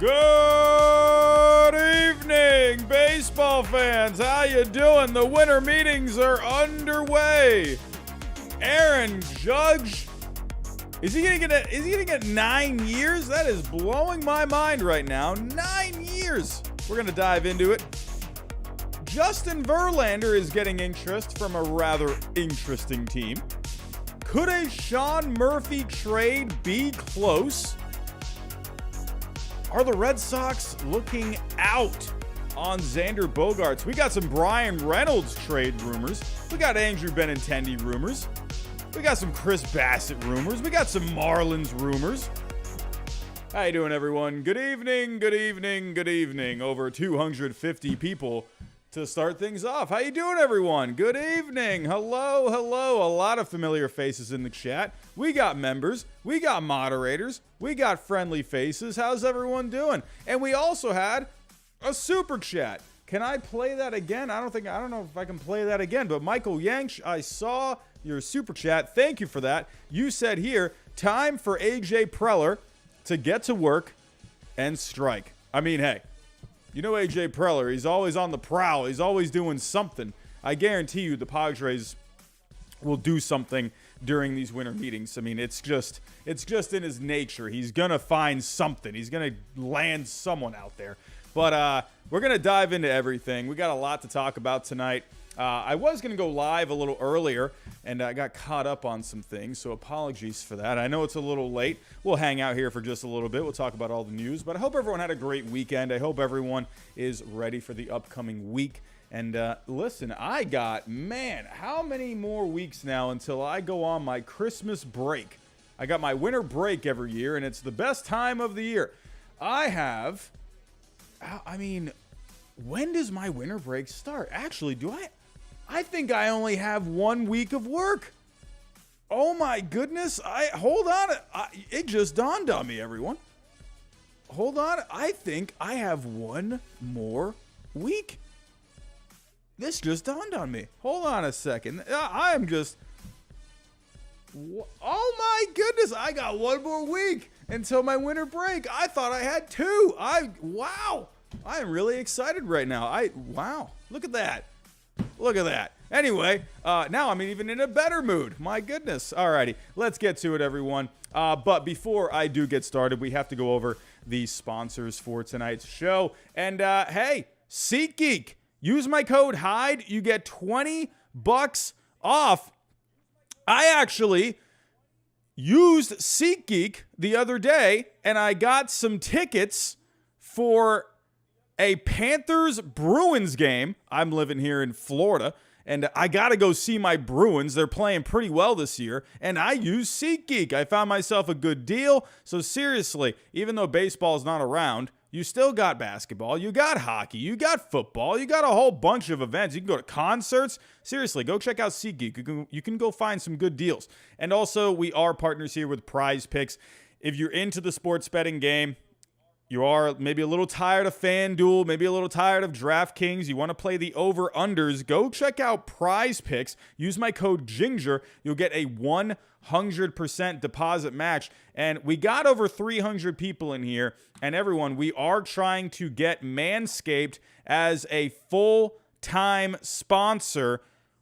Good evening, baseball fans. How you doing? The winter meetings are underway. Aaron Judge, is he gonna get 9 years? That is blowing my mind right now. 9 years. We're gonna dive into it. Justin Verlander is getting interest from a rather interesting team. Could a Sean Murphy trade be close? Are the Red Sox looking out on Xander Bogaerts? We got some Bryan Reynolds trade rumors. We got Andrew Benintendi rumors. We got some Chris Bassitt rumors. We got some Marlins rumors. How you doing, everyone? Good evening, good evening, good evening. Over 250 people to start things off. How you doing, everyone? Good evening. Hello, hello. A lot of familiar faces in the chat. We got members. We got moderators. We got friendly faces. How's everyone doing? And we also had a super chat. Can I play that again? I don't know if I can play that again. But Michael Yank, I saw your super chat. Thank you for that. You said here, time for AJ Preller to get to work and strike. I mean, hey. You know AJ Preller, he's always on the prowl. He's always doing something. I guarantee you the Padres will do something during these winter meetings. I mean, it's just in his nature. He's going to find something. He's going to land someone out there. But we're going to dive into everything. We got a lot to talk about tonight. I was going to go live a little earlier, and I got caught up on some things, so apologies for that. I know it's a little late. We'll hang out here for just a little bit. We'll talk about all the news, but I hope everyone had a great weekend. I hope everyone is ready for the upcoming week. And listen, how many more weeks now until I go on my Christmas break? I got my winter break every year, and it's the best time of the year. When does my winter break start? Actually, I think I only have 1 week of work. Oh my goodness. Hold on. It just dawned on me, everyone. Hold on. I think I have one more week. This just dawned on me. Hold on a second. Oh my goodness. I got one more week until my winter break. I thought I had two. Wow. I am really excited right now. Wow. Look at that. Look at that. Anyway, now I'm even in a better mood. My goodness. Alrighty, let's get to it, everyone. But before I do get started, we have to go over the sponsors for tonight's show. And hey, SeatGeek. Use my code HYDE. You get $20 off. I actually used SeatGeek the other day, and I got some tickets for a Panthers-Bruins game. I'm living here in Florida, and I got to go see my Bruins. They're playing pretty well this year, and I used SeatGeek. I found myself a good deal. So seriously, even though baseball is not around, you still got basketball, you got hockey, you got football, you got a whole bunch of events. You can go to concerts. Seriously, go check out SeatGeek. You can go find some good deals. And also, we are partners here with Prize Picks. If you're into the sports betting game, you are maybe a little tired of FanDuel, maybe a little tired of DraftKings, you want to play the over-unders, go check out Prize Picks. Use my code GINGER. You'll get a 100% deposit match. And we got over 300 people in here. And everyone, we are trying to get Manscaped as a full-time sponsor.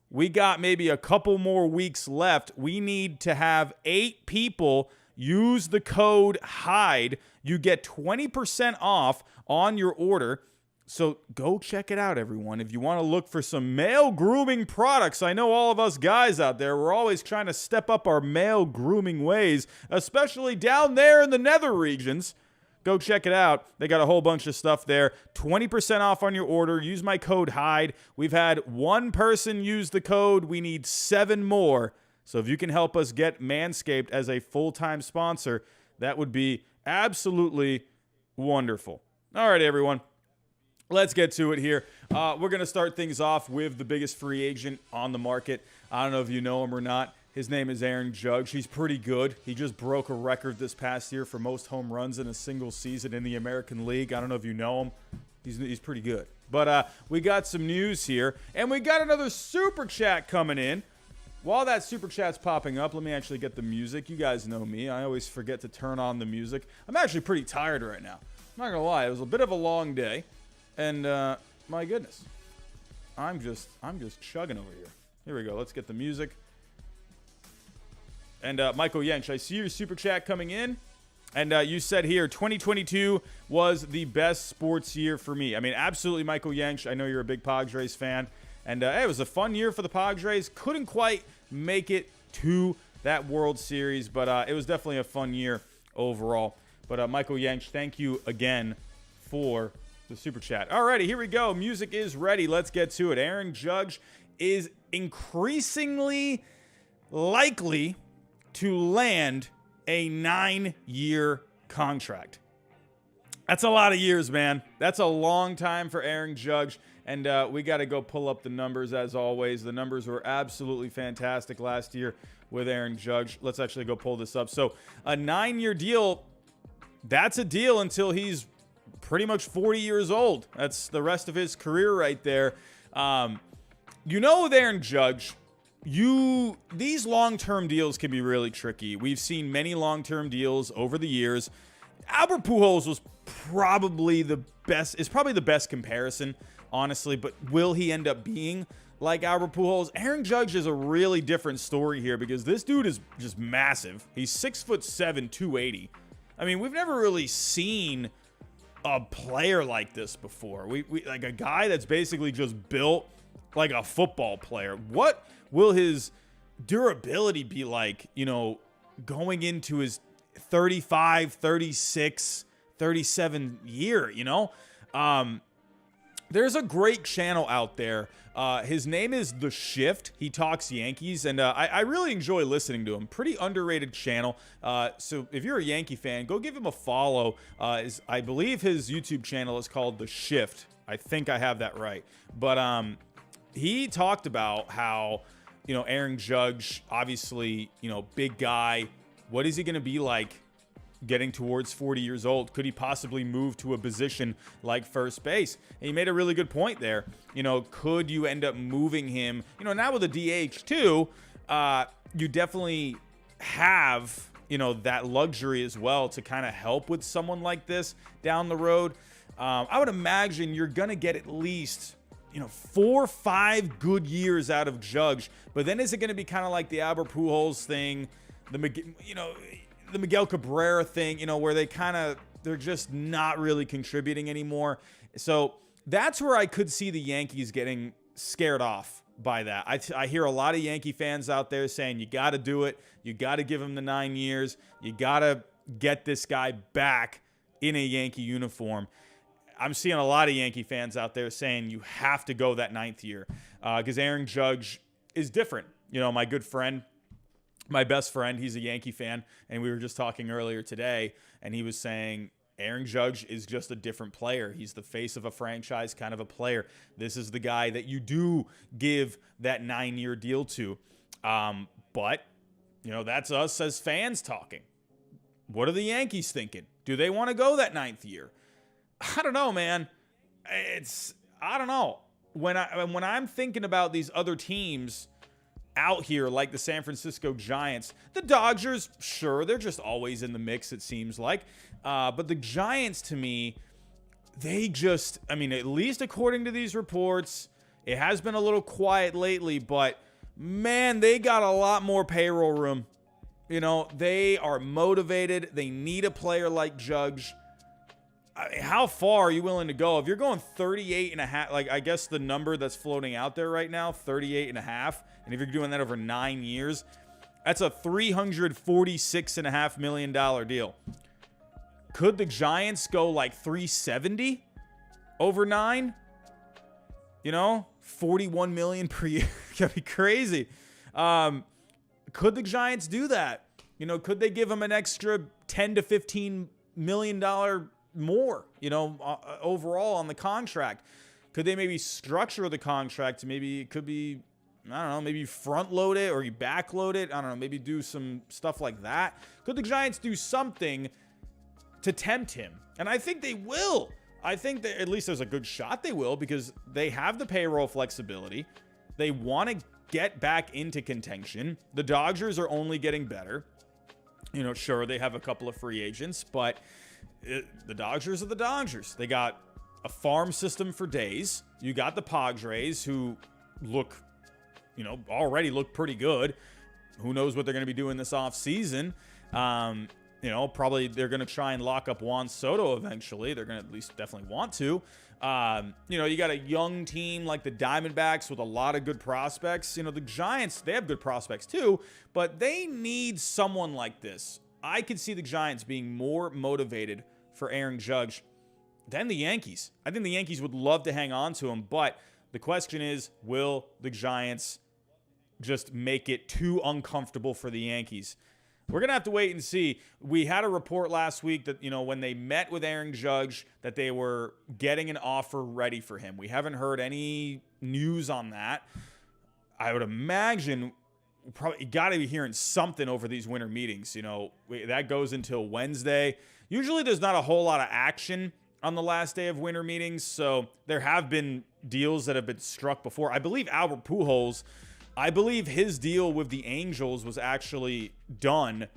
We got maybe a couple more weeks left. We need to have 8 people use the code HYDE. You get 20% off on your order. So go check it out, everyone. If you want to look for some male grooming products, I know all of us guys out there, we're always trying to step up our male grooming ways, especially down there in the nether regions. Go check it out. They got a whole bunch of stuff there. 20% off on your order. Use my code HYDE. We've had one person use the code. We need 7 more. So if you can help us get Manscaped as a full-time sponsor, that would be absolutely wonderful. All right, everyone. Let's get to it here. We're going to start things off with the biggest free agent on the market. I don't know if you know him or not. His name is Aaron Judge. He's pretty good. He just broke a record this past year for most home runs in a single season in the American League. I don't know if you know him. He's pretty good. But we got some news here, and we got another super chat coming in. While that super chat's popping up, let me actually get the music. You guys know me. I always forget to turn on the music. I'm actually pretty tired right now. Not gonna lie, it was a bit of a long day, and my goodness, I'm just chugging over here. Here we go. Let's get the music. And Michael Yench, I see your super chat coming in, and you said here 2022 was the best sports year for me. I mean, absolutely, Michael Yench. I know you're a big Padres fan, and hey, it was a fun year for the Padres. Couldn't quite make it to that World Series, but it was definitely a fun year overall. But Michael Yench, thank you again for the super chat. Alrighty, here we go. Music is ready. Let's get to it. Aaron Judge is increasingly likely to land a 9-year contract. That's a lot of years, man. That's a long time for Aaron Judge. And we got to go pull up the numbers as always. The numbers were absolutely fantastic last year with Aaron Judge. Let's actually go pull this up. So a 9-year deal, that's a deal until he's pretty much 40 years old. That's the rest of his career right there. With Aaron Judge, these long-term deals can be really tricky. We've seen many long-term deals over the years. Albert Pujols was probably the best comparison, honestly, but will he end up being like Albert Pujols? Aaron Judge is a really different story here because this dude is just massive. He's 6'7", 280. I mean, we've never really seen a player like this before. We like a guy that's basically just built like a football player. What will his durability be like, going into his 35, 36, 37 year, There's a great channel out there. His name is The Shift. He talks Yankees, and I really enjoy listening to him. Pretty underrated channel. So if you're a Yankee fan, go give him a follow. I believe his YouTube channel is called The Shift. I think I have that right. But he talked about how, Aaron Judge, obviously, big guy. What is he going to be like getting towards 40 years old? Could he possibly move to a position like first base? And he made a really good point there. Could you end up moving him? Now with a DH too, you definitely have, that luxury as well to kind of help with someone like this down the road. I would imagine you're going to get at least, 4 or 5 good years out of Judge. But then is it going to be kind of like the Albert Pujols thing, the Miguel Cabrera thing, where they're just not really contributing anymore. So that's where I could see the Yankees getting scared off by that. I hear a lot of Yankee fans out there saying, you got to do it. You got to give him the 9 years. You got to get this guy back in a Yankee uniform. I'm seeing a lot of Yankee fans out there saying you have to go that 9th year because Aaron Judge is different. My good friend, my best friend, he's a Yankee fan, and we were just talking earlier today, and he was saying Aaron Judge is just a different player. He's the face of a franchise kind of a player. This is the guy that you do give that 9-year deal to. But, that's us as fans talking. What are the Yankees thinking? Do they want to go that 9th year? I don't know, man. I don't know. When I'm thinking about these other teams out here, like the San Francisco Giants, the Dodgers, sure, they're just always in the mix, it seems like. But the Giants, to me, at least according to these reports, it has been a little quiet lately, but man, they got a lot more payroll room. They are motivated. They need a player like Judge. How far are you willing to go? If you're going 38 and a half, like I guess the number that's floating out there right now, 38 and a half, and if you're doing that over 9 years, that's a $346.5 million deal. Could the Giants go like 370 over 9? 41 million per year. That'd be crazy. Could the Giants do that? Could they give him an extra 10 to 15 million dollar more, overall on the contract? Could they maybe structure the contract to maybe it could be, I don't know, maybe front load it or you back load it? I don't know, maybe do some stuff like that. Could the Giants do something to tempt him? And I think they will. I think that at least there's a good shot they will because they have the payroll flexibility. They want to get back into contention. The Dodgers are only getting better. Sure, they have a couple of free agents, but The Dodgers are the Dodgers. They got a farm system for days. You got the Padres, who already look pretty good. Who knows what they're going to be doing this offseason? Probably they're going to try and lock up Juan Soto eventually. They're going to at least definitely want to. You got a young team like the Diamondbacks with a lot of good prospects. The Giants, they have good prospects too, but they need someone like this. I could see the Giants being more motivated for Aaron Judge than the Yankees. I think the Yankees would love to hang on to him, but the question is, will the Giants just make it too uncomfortable for the Yankees? We're going to have to wait and see. We had a report last week that, when they met with Aaron Judge, that they were getting an offer ready for him. We haven't heard any news on that. I would imagine probably got to be hearing something over these winter meetings. That goes until Wednesday. Usually there's not a whole lot of action on the last day of winter meetings, so there have been deals that have been struck before. I believe Albert Pujols, his deal with the Angels was actually done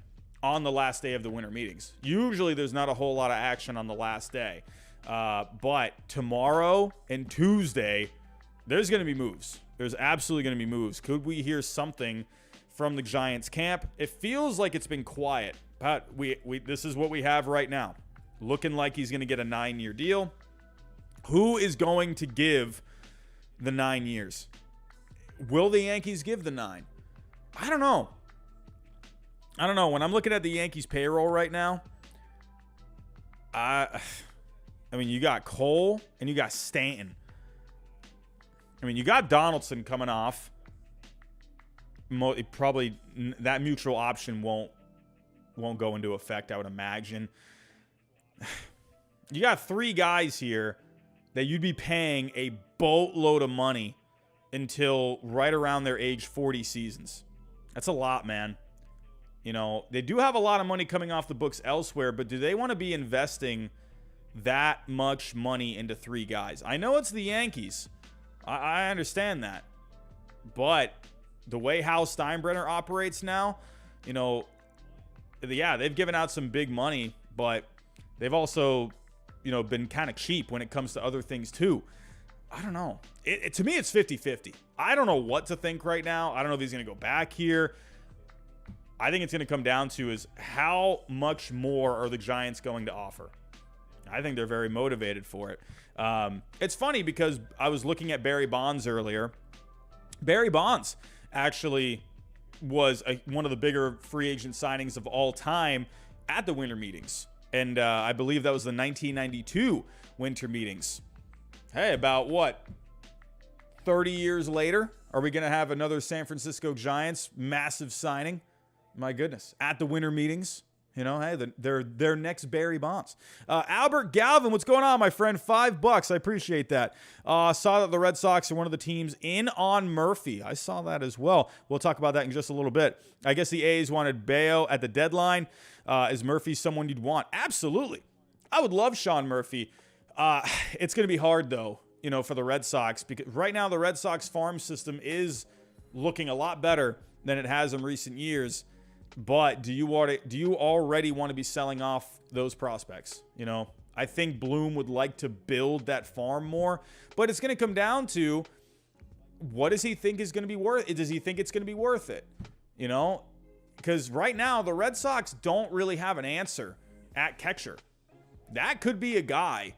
on the last day of the winter meetings. Usually there's not a whole lot of action on the last day. But tomorrow and Tuesday, there's going to be moves. There's absolutely going to be moves. Could we hear something from the Giants camp? It feels like it's been quiet, but this is what we have right now. Looking like he's going to get a 9-year deal. Who is going to give the 9 years? Will the Yankees give the 9? I don't know. When I'm looking at the Yankees payroll right now, you got Cole and you got Stanton. You got Donaldson coming off. Probably that mutual option won't go into effect, I would imagine. You got 3 guys here that you'd be paying a boatload of money until right around their age 40 seasons. That's a lot, man. They do have a lot of money coming off the books elsewhere, but do they want to be investing that much money into 3 guys? I know it's the Yankees. I understand that. But the way Hal Steinbrenner operates now, they've given out some big money, but they've also, been kind of cheap when it comes to other things too. I don't know. To me, it's 50-50. I don't know what to think right now. I don't know if he's going to go back here. I think it's going to come down to is how much more are the Giants going to offer? I think they're very motivated for it. It's funny because I was looking at Barry Bonds earlier. Barry Bonds actually was one of the bigger free agent signings of all time at the winter meetings. And I believe that was the 1992 winter meetings. Hey, about 30 years later, are we going to have another San Francisco Giants massive signing? My goodness. At the winter meetings. Hey, their next Barry Bonds. Albert Galvin, what's going on, my friend? $5. I appreciate that. Saw that the Red Sox are one of the teams in on Murphy. I saw that as well. We'll talk about that in just a little bit. I guess the A's wanted Bayo at the deadline. Is Murphy someone you'd want? Absolutely. I would love Sean Murphy. It's going to be hard, though, for the Red Sox, because right now the Red Sox farm system is looking a lot better than it has in recent years. But do you already want to be selling off those prospects? I think Bloom would like to build that farm more, but it's going to come down to what does he think is going to be worth it? Does he think it's going to be worth it? Because right now the Red Sox don't really have an answer at catcher. That could be a guy.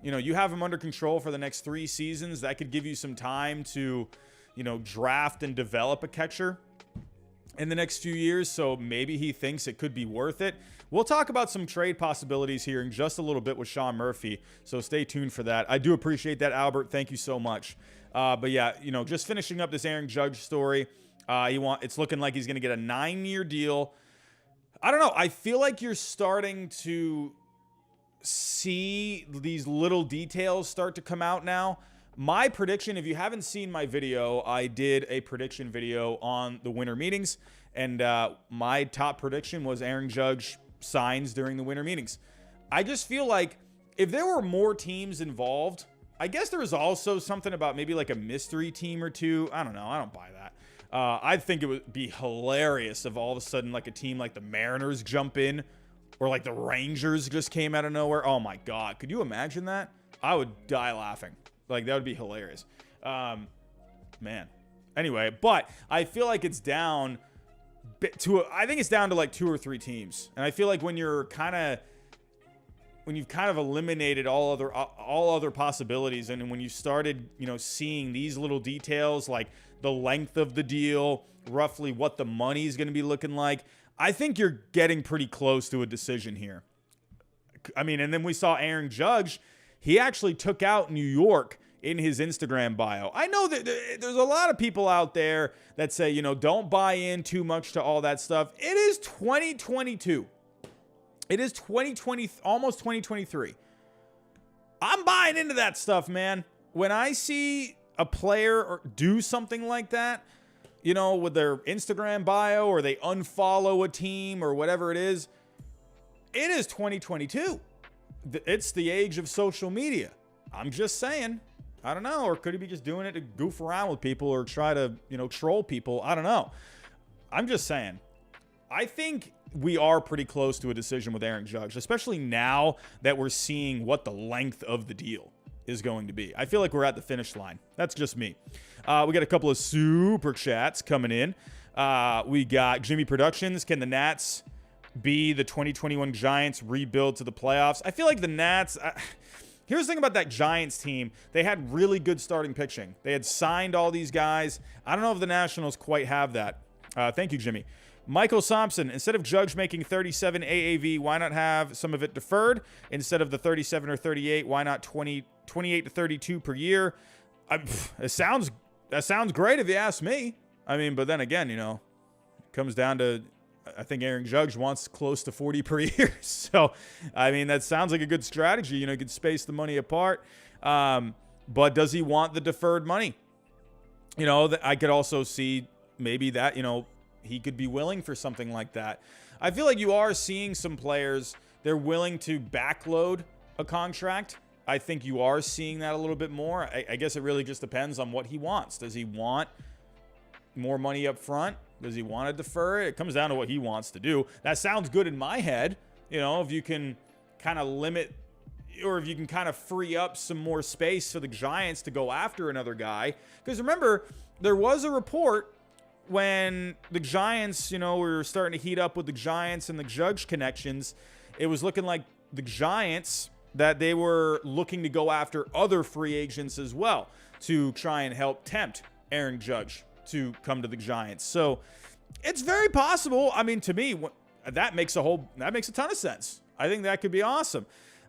You have him under control for the next 3 seasons. That could give you some time to, draft and develop a catcher in the next few years, so maybe he thinks it could be worth it. We'll talk about some trade possibilities here in just a little bit with Sean Murphy, so stay tuned for that. I do appreciate that, Albert. Thank you so much. But yeah, just finishing up this Aaron Judge story. It's looking like he's going to get a 9-year deal. I don't know. I feel like you're starting to see these little details start to come out now. My prediction, if you haven't seen my video, I did a prediction video on the winter meetings, and my top prediction was Aaron Judge signs during the winter meetings. I just feel like if there were more teams involved, I guess there was also something about maybe like a mystery team or two. I don't know. I don't buy that. I think it would be hilarious if all of a sudden like a team like the Mariners jump in Or like the Rangers just came out of nowhere. Oh my God. Could you imagine that? I would die laughing. Like, that would be hilarious. Man. Anyway, but I feel like it's down I think it's down to like 2 or 3 teams. And I feel like when you've kind of eliminated all other possibilities, and when you started, seeing these little details like the length of the deal, roughly what the money is going to be looking like, I think you're getting pretty close to a decision here. I mean, and then we saw Aaron Judge. He actually took out New York in his Instagram bio. I know that there's a lot of people out there that say, don't buy in too much to all that stuff. It is 2022. It is 2020, almost 2023. I'm buying into that stuff, man. When I see a player do something like that, with their Instagram bio, or they unfollow a team or whatever it is 2022. It's the age of social media. I'm just saying. I don't know. Or could he be just doing it to goof around with people or try to, troll people? I don't know. I'm just saying. I think we are pretty close to a decision with Aaron Judge, especially now that we're seeing what the length of the deal is going to be. I feel like we're at the finish line. That's just me. We got a couple of super chats coming in. We got Jimmy Productions. Can the Nats be the 2021 Giants rebuild to the playoffs? I feel like the Nats... Here's the thing about that Giants team. They had really good starting pitching. They had signed all these guys. I don't know if the Nationals quite have that. Thank you, Jimmy. Michael Thompson, instead of Judge making 37 AAV, why not have some of it deferred? Instead of the 37 or 38, why not 28 to 32 per year? That sounds great if you ask me. I mean, but then again, it comes down to, I think Aaron Judge wants close to 40 per year. So, I mean, that sounds like a good strategy. You could space the money apart. But does he want the deferred money? I could also see maybe that, he could be willing for something like that. I feel like you are seeing some players, they're willing to backload a contract. I think you are seeing that a little bit more. I guess it really just depends on what he wants. Does he want more money up front? Does he want to defer it? It comes down to what he wants to do. That sounds good in my head. If you can kind of limit, or if you can kind of free up some more space for the Giants to go after another guy. Because remember, there was a report when the Giants, we were starting to heat up with the Giants and the Judge connections. It was looking like the Giants, that they were looking to go after other free agents as well to try and help tempt Aaron Judge to come to the Giants. So it's very possible. I mean, to me, that makes a ton of sense. I think that could be awesome.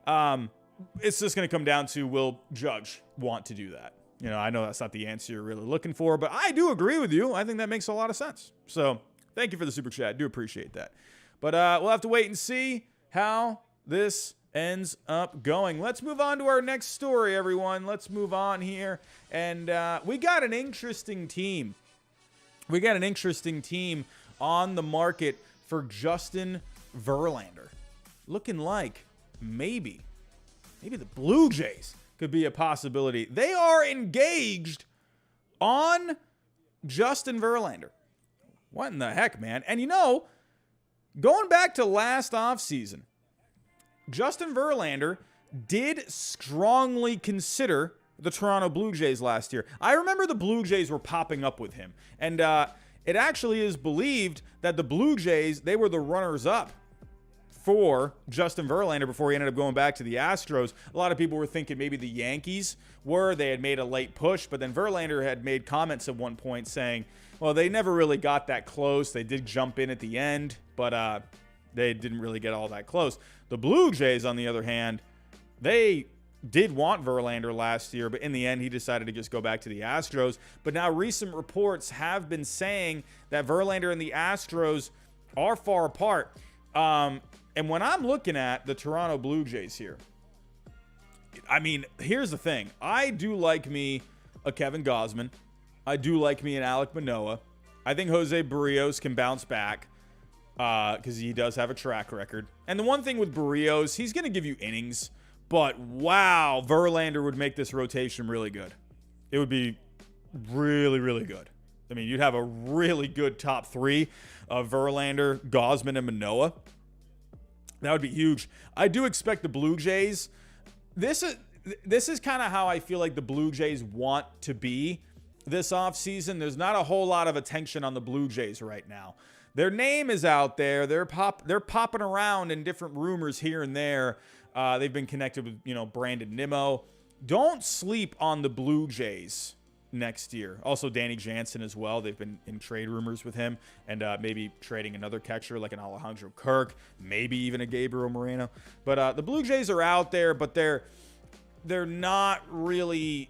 It's just going to come down to, will Judge want to do that? I know that's not the answer you're really looking for, but I do agree with you. I think that makes a lot of sense. So thank you for the super chat. I do appreciate that. But we'll have to wait and see how this ends up going. Let's move on to our next story, everyone. Let's move on here. And we got an interesting team. We got an interesting team on the market for Justin Verlander. Looking like maybe the Blue Jays could be a possibility. They are engaged on Justin Verlander. What in the heck, man? And going back to last offseason, Justin Verlander did strongly consider the Toronto Blue Jays last year. I remember the Blue Jays were popping up with him. And it actually is believed that the Blue Jays, they were the runners-up for Justin Verlander before he ended up going back to the Astros. A lot of people were thinking maybe the Yankees were. They had made a late push, but then Verlander had made comments at one point saying, well, they never really got that close. They did jump in at the end, but they didn't really get all that close. The Blue Jays, on the other hand, they did want Verlander last year, but in the end, he decided to just go back to the Astros. But now recent reports have been saying that Verlander and the Astros are far apart. And when I'm looking at the Toronto Blue Jays here, I mean, here's the thing. I do like me a Kevin Gausman. I do like me an Alek Manoah. I think Jose Barrios can bounce back because he does have a track record. And the one thing with Barrios, he's going to give you innings. But, wow, Verlander would make this rotation really good. It would be really, really good. I mean, you'd have a really good top three of Verlander, Gausman, and Manoah. That would be huge. I do expect the Blue Jays. This is kind of how I feel like the Blue Jays want to be this offseason. There's not a whole lot of attention on the Blue Jays right now. Their name is out there. They're popping around in different rumors here and there. They've been connected with, Brandon Nimmo. Don't sleep on the Blue Jays next year. Also, Danny Jansen as well. They've been in trade rumors with him, and maybe trading another catcher like an Alejandro Kirk, maybe even a Gabriel Moreno. But the Blue Jays are out there, but they're not really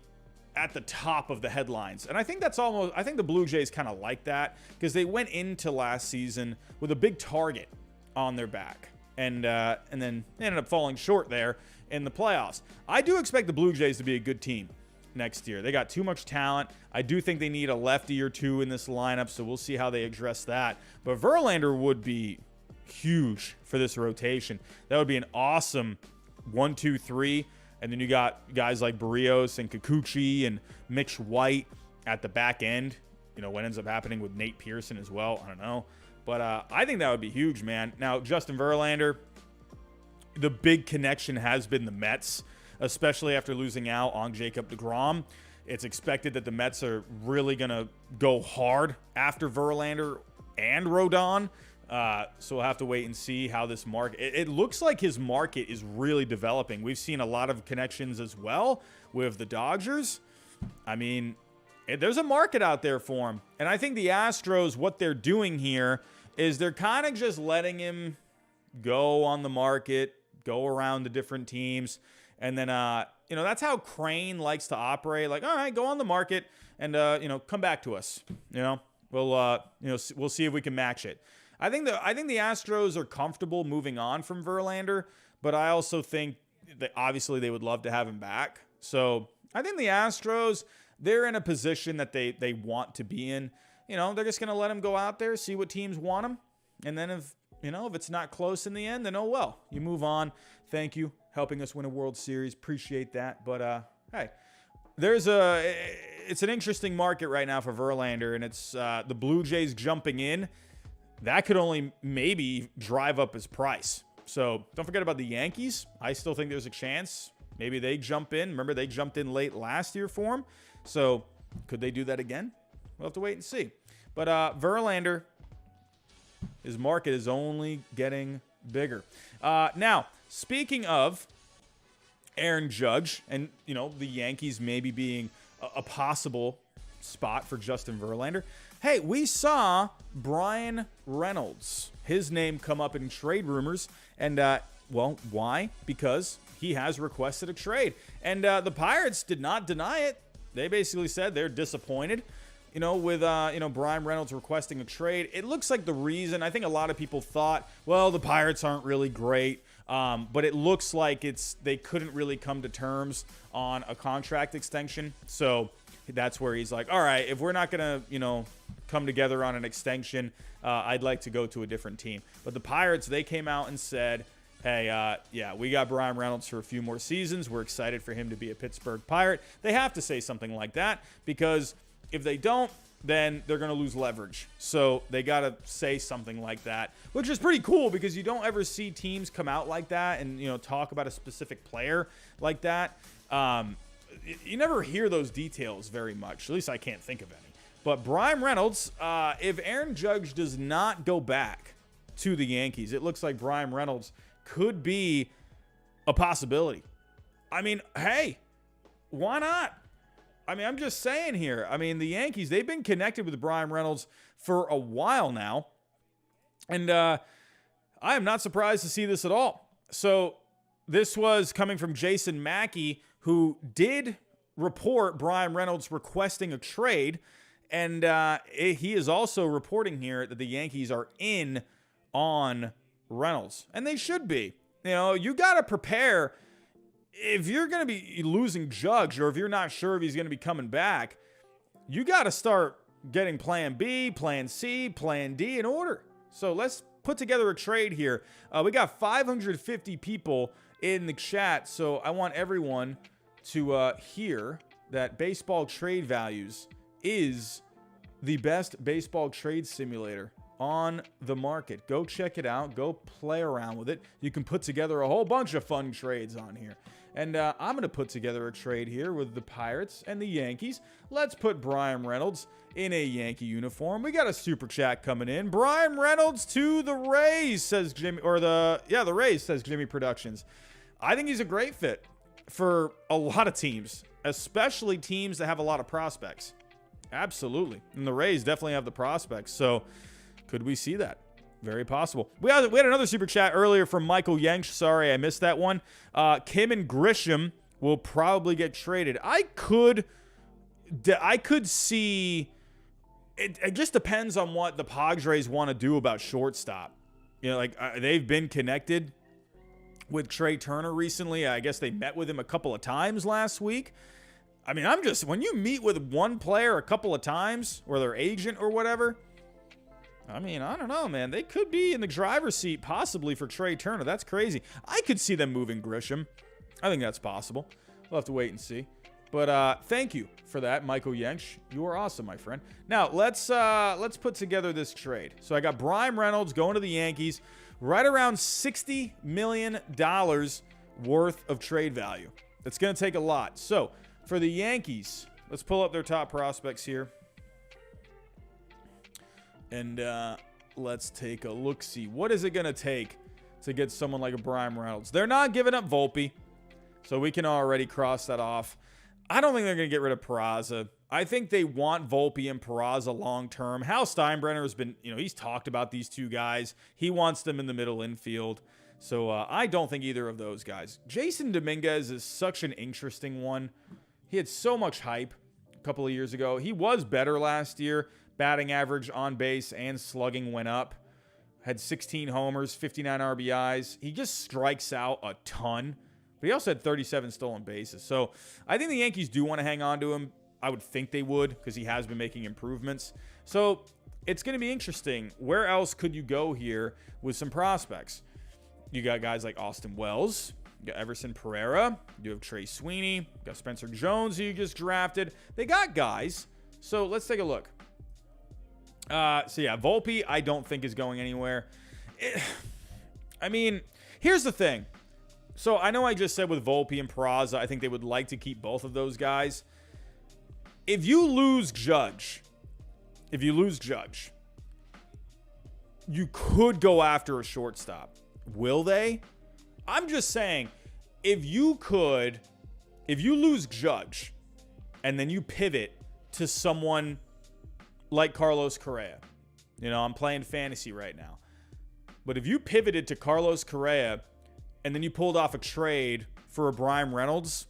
at the top of the headlines. And I think the Blue Jays kind of like that, because they went into last season with a big target on their back. And then they ended up falling short there in the playoffs. I do expect the Blue Jays to be a good team next year. They got too much talent. I do think they need a lefty or two in this lineup, so we'll see how they address that. But Verlander would be huge for this rotation. That would be an awesome 1, 2, 3. And then you got guys like Barrios and Kikuchi and Mitch White at the back end. What ends up happening with Nate Pearson as well, I don't know. But I think that would be huge, man. Now, Justin Verlander, the big connection has been the Mets, especially after losing out on Jacob deGrom. It's expected that the Mets are really going to go hard after Verlander and Rodon. So we'll have to wait and see how this market... It looks like his market is really developing. We've seen a lot of connections as well with the Dodgers. I mean, there's a market out there for him. And I think the Astros, what they're doing here is they're kind of just letting him go on the market, go around the different teams. And then, that's how Crane likes to operate. Like, all right, go on the market and, come back to us. We'll see if we can match it. I think the Astros are comfortable moving on from Verlander, but I also think that obviously they would love to have him back. So I think the Astros, they're in a position that they want to be in. They're just going to let him go out there, see what teams want him. And then if it's not close in the end, then you move on. Thank you, helping us win a World Series. Appreciate that. But hey, it's an interesting market right now for Verlander, and it's the Blue Jays jumping in. That could only maybe drive up his price. So don't forget about the Yankees. I still think there's a chance. Maybe they jump in. Remember, they jumped in late last year for him. So could they do that again? We'll have to wait and see. But Verlander, his market is only getting bigger. Now, speaking of Aaron Judge and, the Yankees maybe being a possible spot for Justin Verlander. Hey, we saw Bryan Reynolds, his name come up in trade rumors. And, why? Because he has requested a trade. And the Pirates did not deny it. They basically said they're disappointed, with Bryan Reynolds requesting a trade. It looks like the reason, I think a lot of people thought, well, the Pirates aren't really great. But it looks like they couldn't really come to terms on a contract extension. So that's where he's like, all right, if we're not going to, come together on an extension, I'd like to go to a different team. But the Pirates, they came out and said, hey, we got Bryan Reynolds for a few more seasons. We're excited for him to be a Pittsburgh Pirate. They have to say something like that, because if they don't, then they're going to lose leverage. So they got to say something like that, which is pretty cool, because you don't ever see teams come out like that and, talk about a specific player like that. You never hear those details very much. At least I can't think of any. But Bryan Reynolds, if Aaron Judge does not go back to the Yankees, it looks like Bryan Reynolds could be a possibility. I mean, hey, why not? I mean, I'm just saying here. I mean, the Yankees, they've been connected with Bryan Reynolds for a while now. And I am not surprised to see this at all. So this was coming from Jason Mackey, who did report Bryan Reynolds requesting a trade. And he is also reporting here that the Yankees are in on Reynolds. And they should be. You got to prepare. If you're going to be losing Judge, or if you're not sure if he's going to be coming back, you got to start getting plan B, plan C, plan D in order. So let's put together a trade here. We got 550 people in the chat, so I want everyone to hear that Baseball Trade Values is the best baseball trade simulator on the market. Go check it out. Go play around with it. You can put together a whole bunch of fun trades on here. And I'm going to put together a trade here with the Pirates and the Yankees. Let's put Bryan Reynolds in a Yankee uniform. We got a super chat coming in. Bryan Reynolds to the Rays, says Jimmy, or the Rays, says Jimmy Productions. I think he's a great fit for a lot of teams, especially teams that have a lot of prospects. Absolutely. And the Rays definitely have the prospects. So could we see that? Very possible. We had another super chat earlier from Michael Yench. Sorry, I missed that one. Kim and Grisham will probably get traded. I could see. It just depends on what the Padres want to do about shortstop. You know, like they've been connected with Trey Turner recently. I guess they met with him a couple of times last week. I mean, when you meet with one player a couple of times, or their agent or whatever, I mean, I don't know, man. They could be in the driver's seat possibly for Trey Turner. That's crazy. I could see them moving Grisham. I think that's possible. We'll have to wait and see. But thank you for that, Michael Yench. You are awesome, my friend. Now, let's put together this trade. So I got Bryan Reynolds going to the Yankees, right around $60 million worth of trade value. It's going to take a lot. So for the Yankees, let's pull up their top prospects here. And let's take a look-see. What is it going to take to get someone like a Bryan Reynolds? They're not giving up Volpe, so we can already cross that off. I don't think they're going to get rid of Peraza. I think they want Volpe and Peraza long-term. Hal Steinbrenner has been, he's talked about these two guys. He wants them in the middle infield. So I don't think either of those guys. Jason Dominguez is such an interesting one. He had so much hype a couple of years ago. He was better last year. Batting average, on base, and slugging went up. Had 16 homers, 59 RBIs. He just strikes out a ton. But he also had 37 stolen bases. So I think the Yankees do want to hang on to him. I would think they would, because he has been making improvements. So it's going to be interesting. Where else could you go here with some prospects? You got guys like Austin Wells. You got Everson Pereira. You have Trey Sweeney. You got Spencer Jones, who you just drafted. They got guys. So let's take a look. Volpe, I don't think is going anywhere. Here's the thing. So I know I just said with Volpe and Peraza, I think they would like to keep both of those guys. If you lose Judge, you could go after a shortstop. Will they? I'm just saying, if you lose Judge, and then you pivot to someone like Carlos Correa. I'm playing fantasy right now. But if you pivoted to Carlos Correa and then you pulled off a trade for a Bryan Reynolds,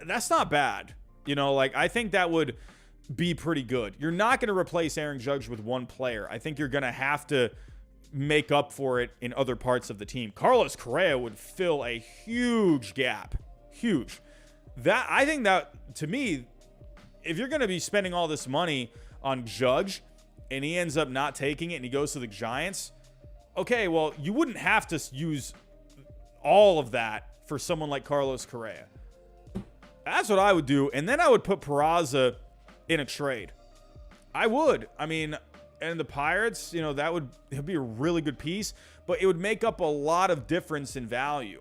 that's not bad. I think that would be pretty good. You're not going to replace Aaron Judge with one player. I think you're going to have to make up for it in other parts of the team. Carlos Correa would fill a huge gap. Huge. I think that, to me, if you're going to be spending all this money on Judge and he ends up not taking it and he goes to the Giants, okay, well, you wouldn't have to use all of that for someone like Carlos Correa. That's what I would do. And then I would put Peraza in a trade. I would. And the Pirates, it'd be a really good piece, but it would make up a lot of difference in value.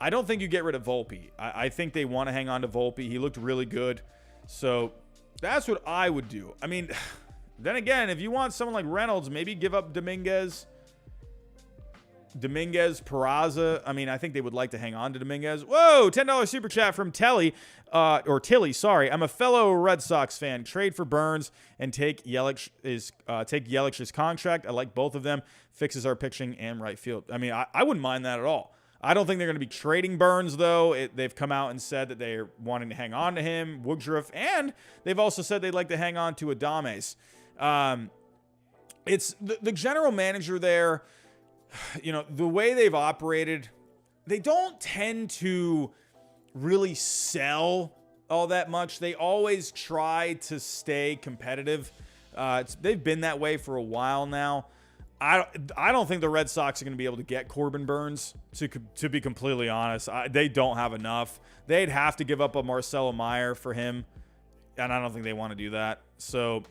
I don't think you get rid of Volpe. I think they want to hang on to Volpe. He looked really good. So that's what I would do. Then again, if you want someone like Reynolds, maybe give up Dominguez, Peraza. I think they would like to hang on to Dominguez. Whoa, $10 super chat from Tilly. Sorry. I'm a fellow Red Sox fan. Trade for Burns and take Yelich's contract. I like both of them. Fixes our pitching and right field. I wouldn't mind that at all. I don't think they're going to be trading Burns, though. They've come out and said that they're wanting to hang on to him, Woodruff, and they've also said they'd like to hang on to Adames. It's the general manager there, the way they've operated, they don't tend to really sell all that much. They always try to stay competitive. They've been that way for a while now. I don't think the Red Sox are going to be able to get Corbin Burns, to be completely honest. They don't have enough. They'd have to give up a Marcelo Meyer for him, and I don't think they want to do that. So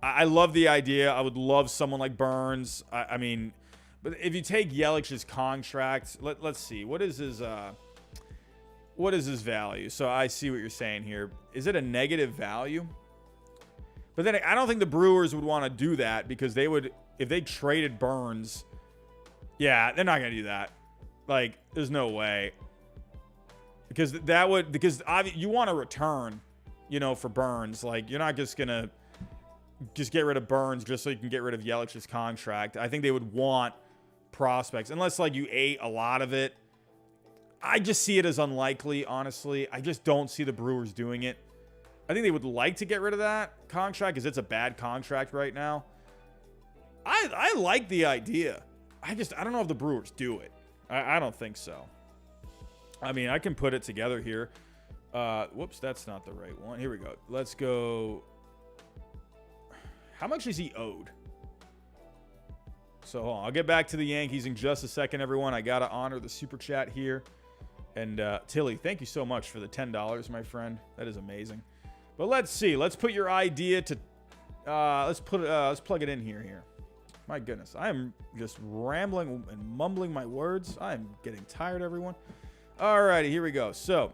I love the idea. I would love someone like Burns. I mean, but if you take Yelich's contract, let's see. What is his value? So I see what you're saying here. Is it a negative value? But then I don't think the Brewers would want to do that because they would, if they traded Burns, yeah, they're not going to do that. Like, there's no way. Because you want to return, for Burns. Like, you're not just going to just get rid of Burns just so you can get rid of Yelich's contract. I think they would want prospects, unless, like, you ate a lot of it. I just see it as unlikely, honestly. I just don't see the Brewers doing it. I think they would like to get rid of that contract because it's a bad contract right now. I like the idea. I don't know if the Brewers do it. I don't think so. I mean, I can put it together here. Whoops, that's not the right one. Here we go. Let's go. How much is he owed? So hold on. I'll get back to the Yankees in just a second, everyone. I got to honor the super chat here. And Tilly, thank you so much for the $10, my friend. That is amazing. But let's see. Let's put your idea to let's plug it in here. My goodness. I am just rambling and mumbling my words. I am getting tired, everyone. Alrighty, here we go. So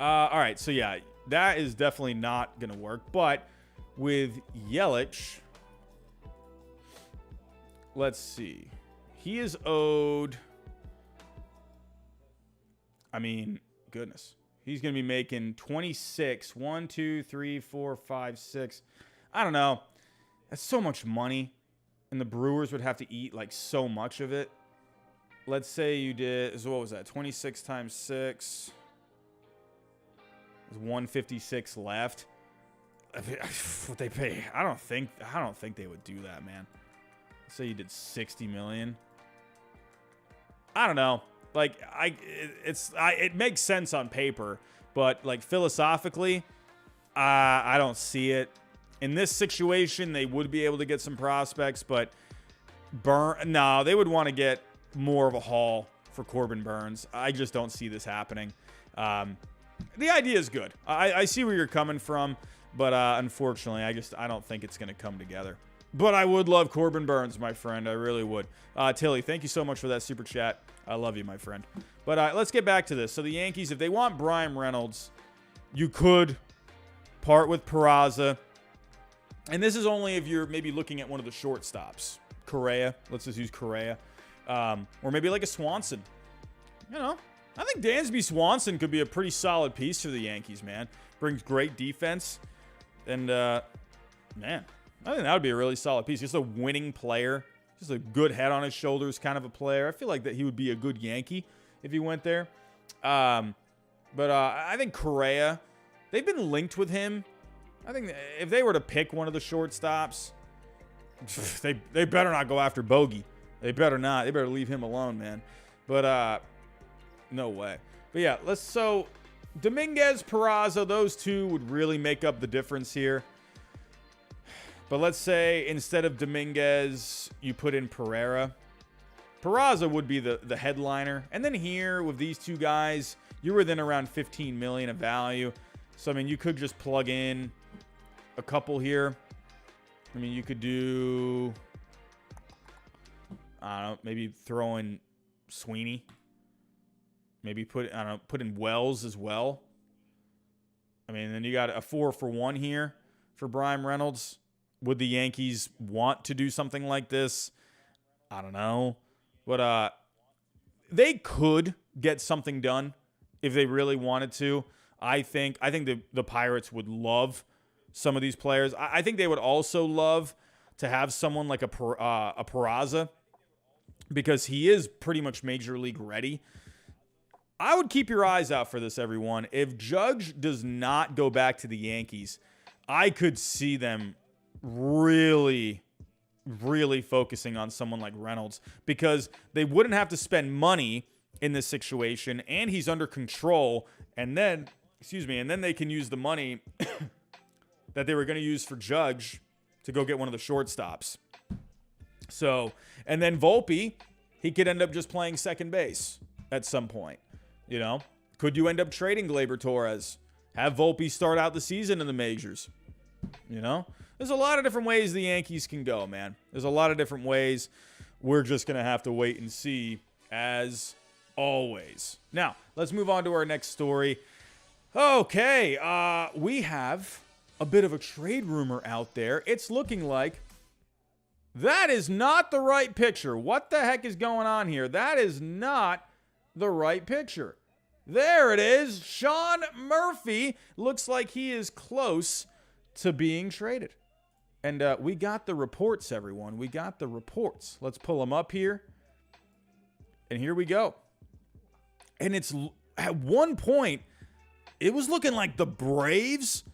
all right, so yeah, that is definitely not gonna work. But with Yelich, let's see. He is owed, I mean, goodness. He's going to be making 26. 1, 2, 3, 4, 5, 6. I don't know. That's so much money. And the Brewers would have to eat like so much of it. Let's say you did, so what was that? 26 times 6. There's 156 left. What they pay? I don't think they would do that, man. Let's say you did 60 million. I don't know. Like, it makes sense on paper, but like philosophically, I don't see it. In this situation, they would be able to get some prospects, but they would want to get more of a haul for Corbin Burns. I just don't see this happening. The idea is good. I see where you're coming from, but unfortunately, I don't think it's going to come together. But I would love Corbin Burns, my friend. I really would. Tilly, thank you so much for that super chat. I love you, my friend. But let's get back to this. So the Yankees, if they want Bryan Reynolds, you could part with Peraza. And this is only if you're maybe looking at one of the shortstops. Correa. Let's just use Correa. Or maybe like a Swanson. I think Dansby Swanson could be a pretty solid piece for the Yankees, man. Brings great defense. And, man, I think that would be a really solid piece. Just a winning player. Just a good head on his shoulders kind of a player. I feel like that he would be a good Yankee if he went there. But I think Correa, they've been linked with him. I think if they were to pick one of the shortstops, they better not go after Bogey. They better not. They better leave him alone, man. But no way. But yeah, so Dominguez, Peraza, those two would really make up the difference here. But let's say instead of Dominguez, you put in Pereira. Peraza would be the headliner. And then here with these two guys, you're within around $15 million of value. So, I mean, you could just plug in a couple here. I mean, you could do, I don't know, maybe throw in Sweeney. Maybe put in Wells as well. I mean, then you got a 4-for-1 here for Bryan Reynolds. Would the Yankees want to do something like this? I don't know. But they could get something done if they really wanted to. I think the Pirates would love some of these players. I think they would also love to have someone like a Peraza because he is pretty much major league ready. I would keep your eyes out for this, everyone. If Judge does not go back to the Yankees, I could see them really focusing on someone like Reynolds because they wouldn't have to spend money in this situation and he's under control and then they can use the money that they were going to use for Judge to go get one of the shortstops. So, and then Volpe, he could end up just playing second base at some point, Could you end up trading Gleyber Torres? Have Volpe start out the season in the majors? There's a lot of different ways the Yankees can go, man. There's a lot of different ways. We're just going to have to wait and see, as always. Now, let's move on to our next story. Okay, we have a bit of a trade rumor out there. It's looking like that is not the right picture. What the heck is going on here? That is not the right picture. There it is. Sean Murphy looks like he is close to being traded. And we got the reports, everyone. We got the reports. Let's pull them up here. And here we go. And it's at one point, it was looking like the Braves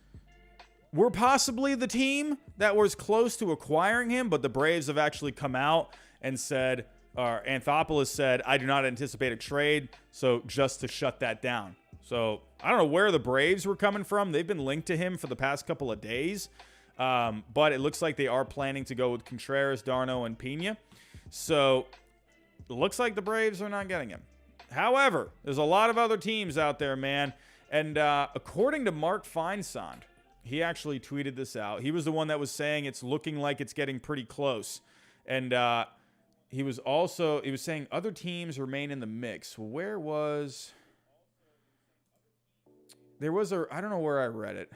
were possibly the team that was close to acquiring him, but the Braves have actually come out and said, Anthopoulos said, I do not anticipate a trade, so just to shut that down. So I don't know where the Braves were coming from. They've been linked to him for the past couple of days, but it looks like they are planning to go with Contreras, Darno, and Pena. So it looks like the Braves are not getting him. However, there's a lot of other teams out there, man. And according to Mark Feinsand, he actually tweeted this out. He was the one that was saying it's looking like it's getting pretty close. And he was saying other teams remain in the mix. There was I don't know where I read it.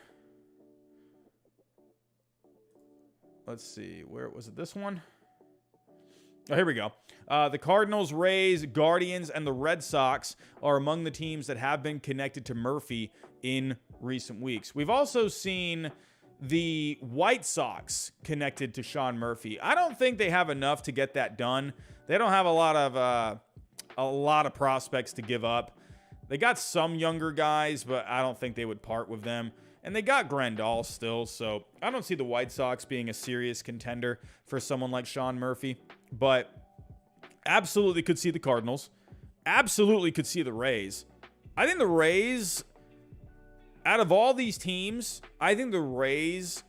Let's see. Where was it? This one? Oh, here we go. The Cardinals, Rays, Guardians, and the Red Sox are among the teams that have been connected to Murphy in recent weeks. We've also seen the White Sox connected to Sean Murphy. I don't think they have enough to get that done. They don't have a lot of prospects to give up. They got some younger guys, but I don't think they would part with them. And they got Grandal still, so I don't see the White Sox being a serious contender for someone like Sean Murphy. But absolutely could see the Cardinals. Absolutely could see the Rays. I think the Rays, out of all these teams, I think the Rays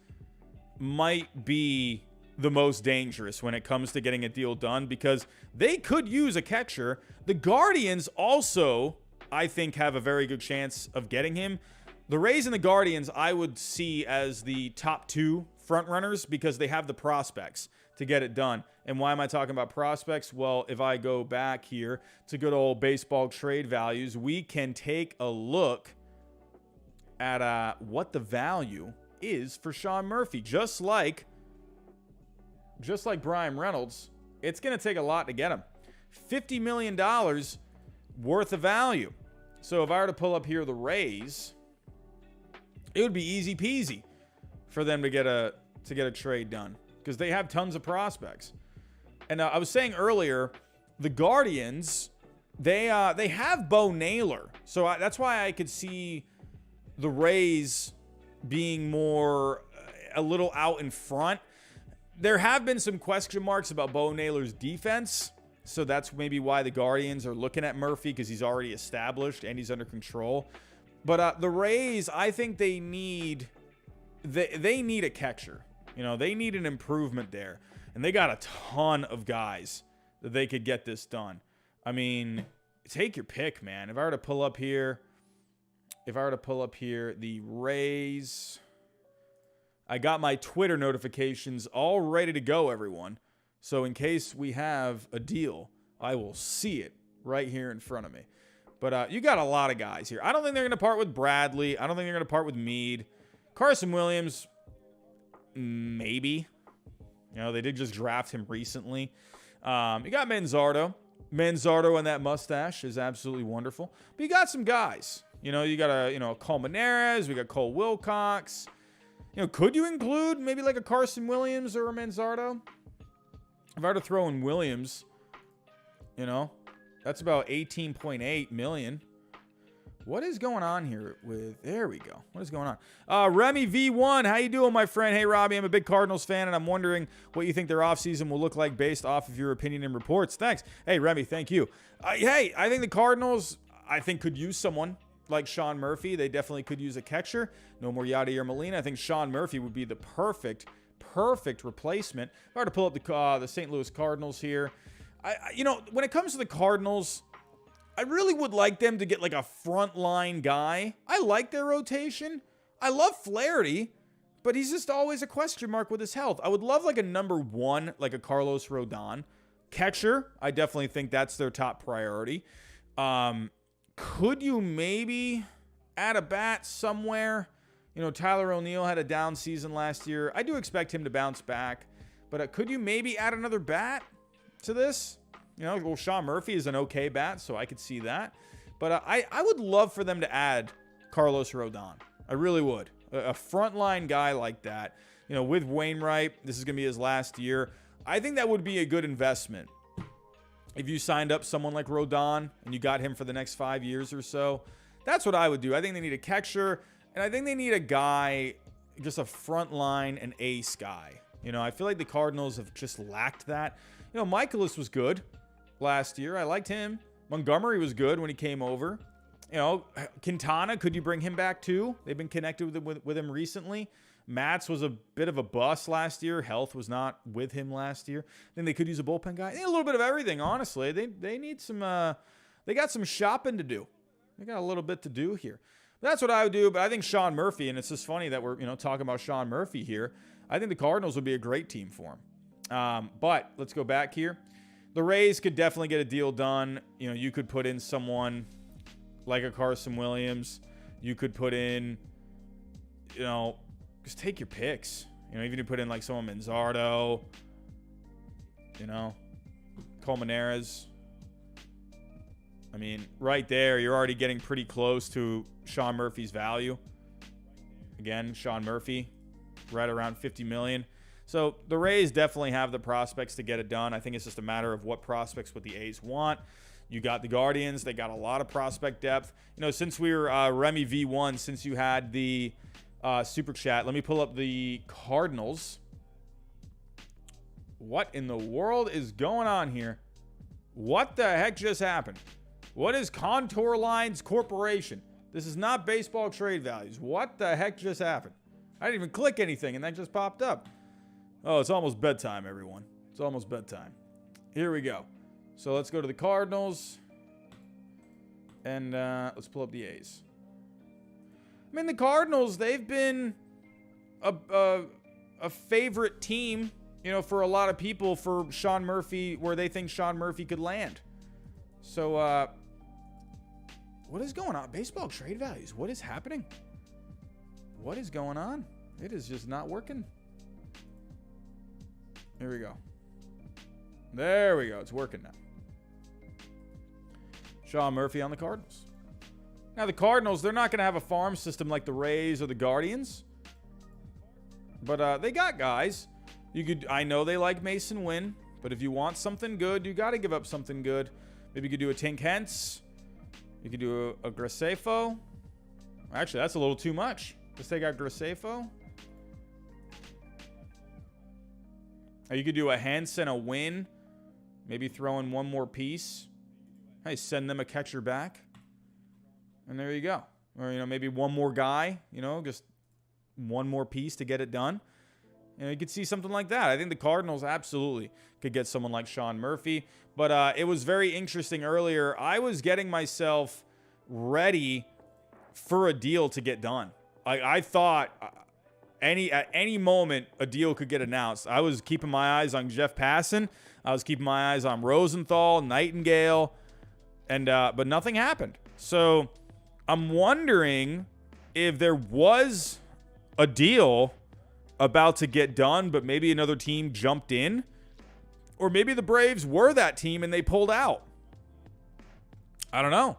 might be the most dangerous when it comes to getting a deal done because they could use a catcher. The Guardians also, I think, have a very good chance of getting him. The Rays and the Guardians, I would see as the top two front runners because they have the prospects to get it done. And why am I talking about prospects? Well, if I go back here to good old baseball trade values, we can take a look at what the value is for Sean Murphy. Just like Bryan Reynolds, it's going to take a lot to get him. $50 million worth of value. So if I were to pull up here the Rays, it would be easy peasy for them to get a trade done because they have tons of prospects. And I was saying earlier, the Guardians, they have Bo Naylor. So that's why I could see the Rays being more a little out in front. There have been some question marks about Bo Naylor's defense. So that's maybe why the Guardians are looking at Murphy because he's already established and he's under control. But the Rays, I think they need a catcher. You know, they need an improvement there. And they got a ton of guys that they could get this done. I mean, take your pick, man. If I were to pull up here the Rays, I got my Twitter notifications all ready to go, everyone. So in case we have a deal, I will see it right here in front of me. But you got a lot of guys here. I don't think they're going to part with Bradley. I don't think they're going to part with Meade. Carson Williams, maybe. You know, they did just draft him recently. You got Manzardo. Manzardo and that mustache is absolutely wonderful. But you got some guys. You know, you got Cole Maneras. We got Cole Wilcox. You know, could you include maybe like a Carson Williams or a Manzardo? If I were to throw in Williams, you know, that's about $18.8 million. What is going on here with... There we go. What is going on? Remy V1, how you doing, my friend? Hey, Robbie, I'm a big Cardinals fan, and I'm wondering what you think their offseason will look like based off of your opinion and reports. Thanks. Hey, Remy, thank you. Hey, I think the Cardinals, could use someone like Sean Murphy. They definitely could use a catcher. No more Yadier Molina. I think Sean Murphy would be the perfect replacement. If I were to pull up the St. Louis Cardinals here, when it comes to the Cardinals, I really would like them to get like a frontline guy. I like their rotation. I love Flaherty, but he's just always a question mark with his health. I would love like a number 1, like a Carlos Rodon. Catcher, I definitely think that's their top priority. Could you maybe add a bat somewhere? You know, Tyler O'Neill had a down season last year. I do expect him to bounce back. But could you maybe add another bat to this? You know, well, Sean Murphy is an okay bat, so I could see that. But I would love for them to add Carlos Rodon. I really would. A frontline guy like that. You know, with Wainwright, this is going to be his last year. I think that would be a good investment. If you signed up someone like Rodon and you got him for the next 5 years or so, that's what I would do. I think they need a catcher, and I think they need a guy, just a frontline and ace guy. You know, I feel like the Cardinals have just lacked that. You know, Michaelis was good last year. I liked him. Montgomery was good when he came over. You know, Quintana, could you bring him back too? They've been connected with him recently. Matz was a bit of a bust last year. Health was not with him last year. Then they could use a bullpen guy. They need a little bit of everything, honestly. They need some, they got some shopping to do. They got a little bit to do here. That's what I would do, but I think Sean Murphy, and it's just funny that we're, you know, talking about Sean Murphy here. I think the Cardinals would be a great team for him. But let's go back here. The Rays could definitely get a deal done. You know, you could put in someone like a Carson Williams. You could put in, you know, just take your picks. You know, even if you put in like someone Manzardo, you know, Colmenares. I mean, right there, you're already getting pretty close to Sean Murphy's value. Again, Sean Murphy, right around $50 million. So the Rays definitely have the prospects to get it done. I think it's just a matter of what prospects what the A's want. You got the Guardians. They got a lot of prospect depth. You know, since we were Remy V1, since you had the Super Chat, let me pull up the Cardinals. What in the world is going on here? What the heck just happened? What is Contour Lines Corporation? This is not baseball trade values. What the heck just happened? I didn't even click anything, and that just popped up. Oh, it's almost bedtime, everyone. It's almost bedtime. Here we go. So let's go to the Cardinals. And let's pull up the A's. I mean, the Cardinals, they've been a favorite team, you know, for a lot of people for Sean Murphy, where they think Sean Murphy could land. So, what is going on? Baseball trade values. What is happening? What is going on? It is just not working. Here we go. There we go. It's working now. Sean Murphy on the Cardinals. Now, the Cardinals, they're not going to have a farm system like the Rays or the Guardians. But they got guys. I know they like Mason Wynn, but if you want something good, you got to give up something good. Maybe you could do a Tink Hence. You could do a Gracefo. Actually, that's a little too much. Let's take out Gracefo. Or you could do a Hence and a Win. Maybe throw in one more piece. Hey, send them a catcher back. And there you go. Or, you know, maybe one more guy. You know, just one more piece to get it done. You know, you could see something like that. I think the Cardinals absolutely could get someone like Sean Murphy. But it was very interesting earlier. I was getting myself ready for a deal to get done. I thought at any moment a deal could get announced. I was keeping my eyes on Jeff Passan. I was keeping my eyes on Rosenthal, Nightingale, and but nothing happened. So I'm wondering if there was a deal about to get done, but maybe another team jumped in, or maybe the Braves were that team and they pulled out. I don't know.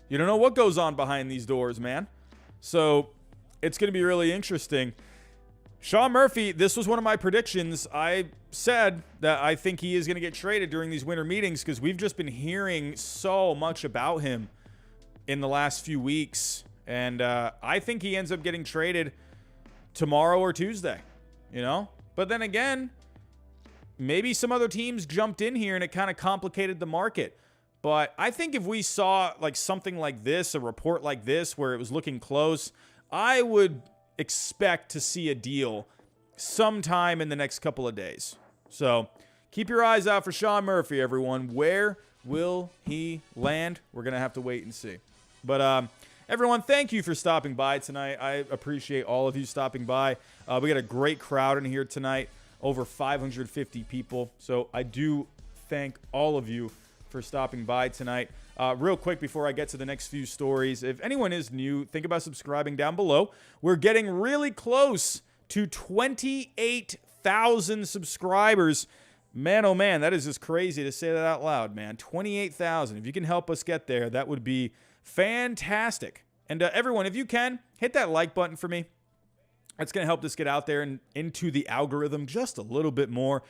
You don't know what goes on behind these doors, man. So it's going to be really interesting. Sean Murphy, this was one of my predictions. I said that I think he is going to get traded during these winter meetings because we've just been hearing so much about him in the last few weeks. And I think he ends up getting traded tomorrow or Tuesday, you know? But then again, maybe some other teams jumped in here and it kind of complicated the market. But I think if we saw like something like this, a report like this, where it was looking close, I would expect to see a deal sometime in the next couple of days. So keep your eyes out for Sean Murphy, everyone. Where will he land? We're going to have to wait and see. But Everyone, thank you for stopping by tonight. I appreciate all of you stopping by. We got a great crowd in here tonight, over 550 people. So I do thank all of you for stopping by tonight. Real quick before I get to the next few stories, if anyone is new, think about subscribing down below. We're getting really close to 28,000 subscribers. Man, oh man, that is just crazy to say that out loud, man. 28,000. If you can help us get there, that would be fantastic. And everyone, if you can, hit that like button for me. That's going to help this get out there and into the algorithm just a little bit more.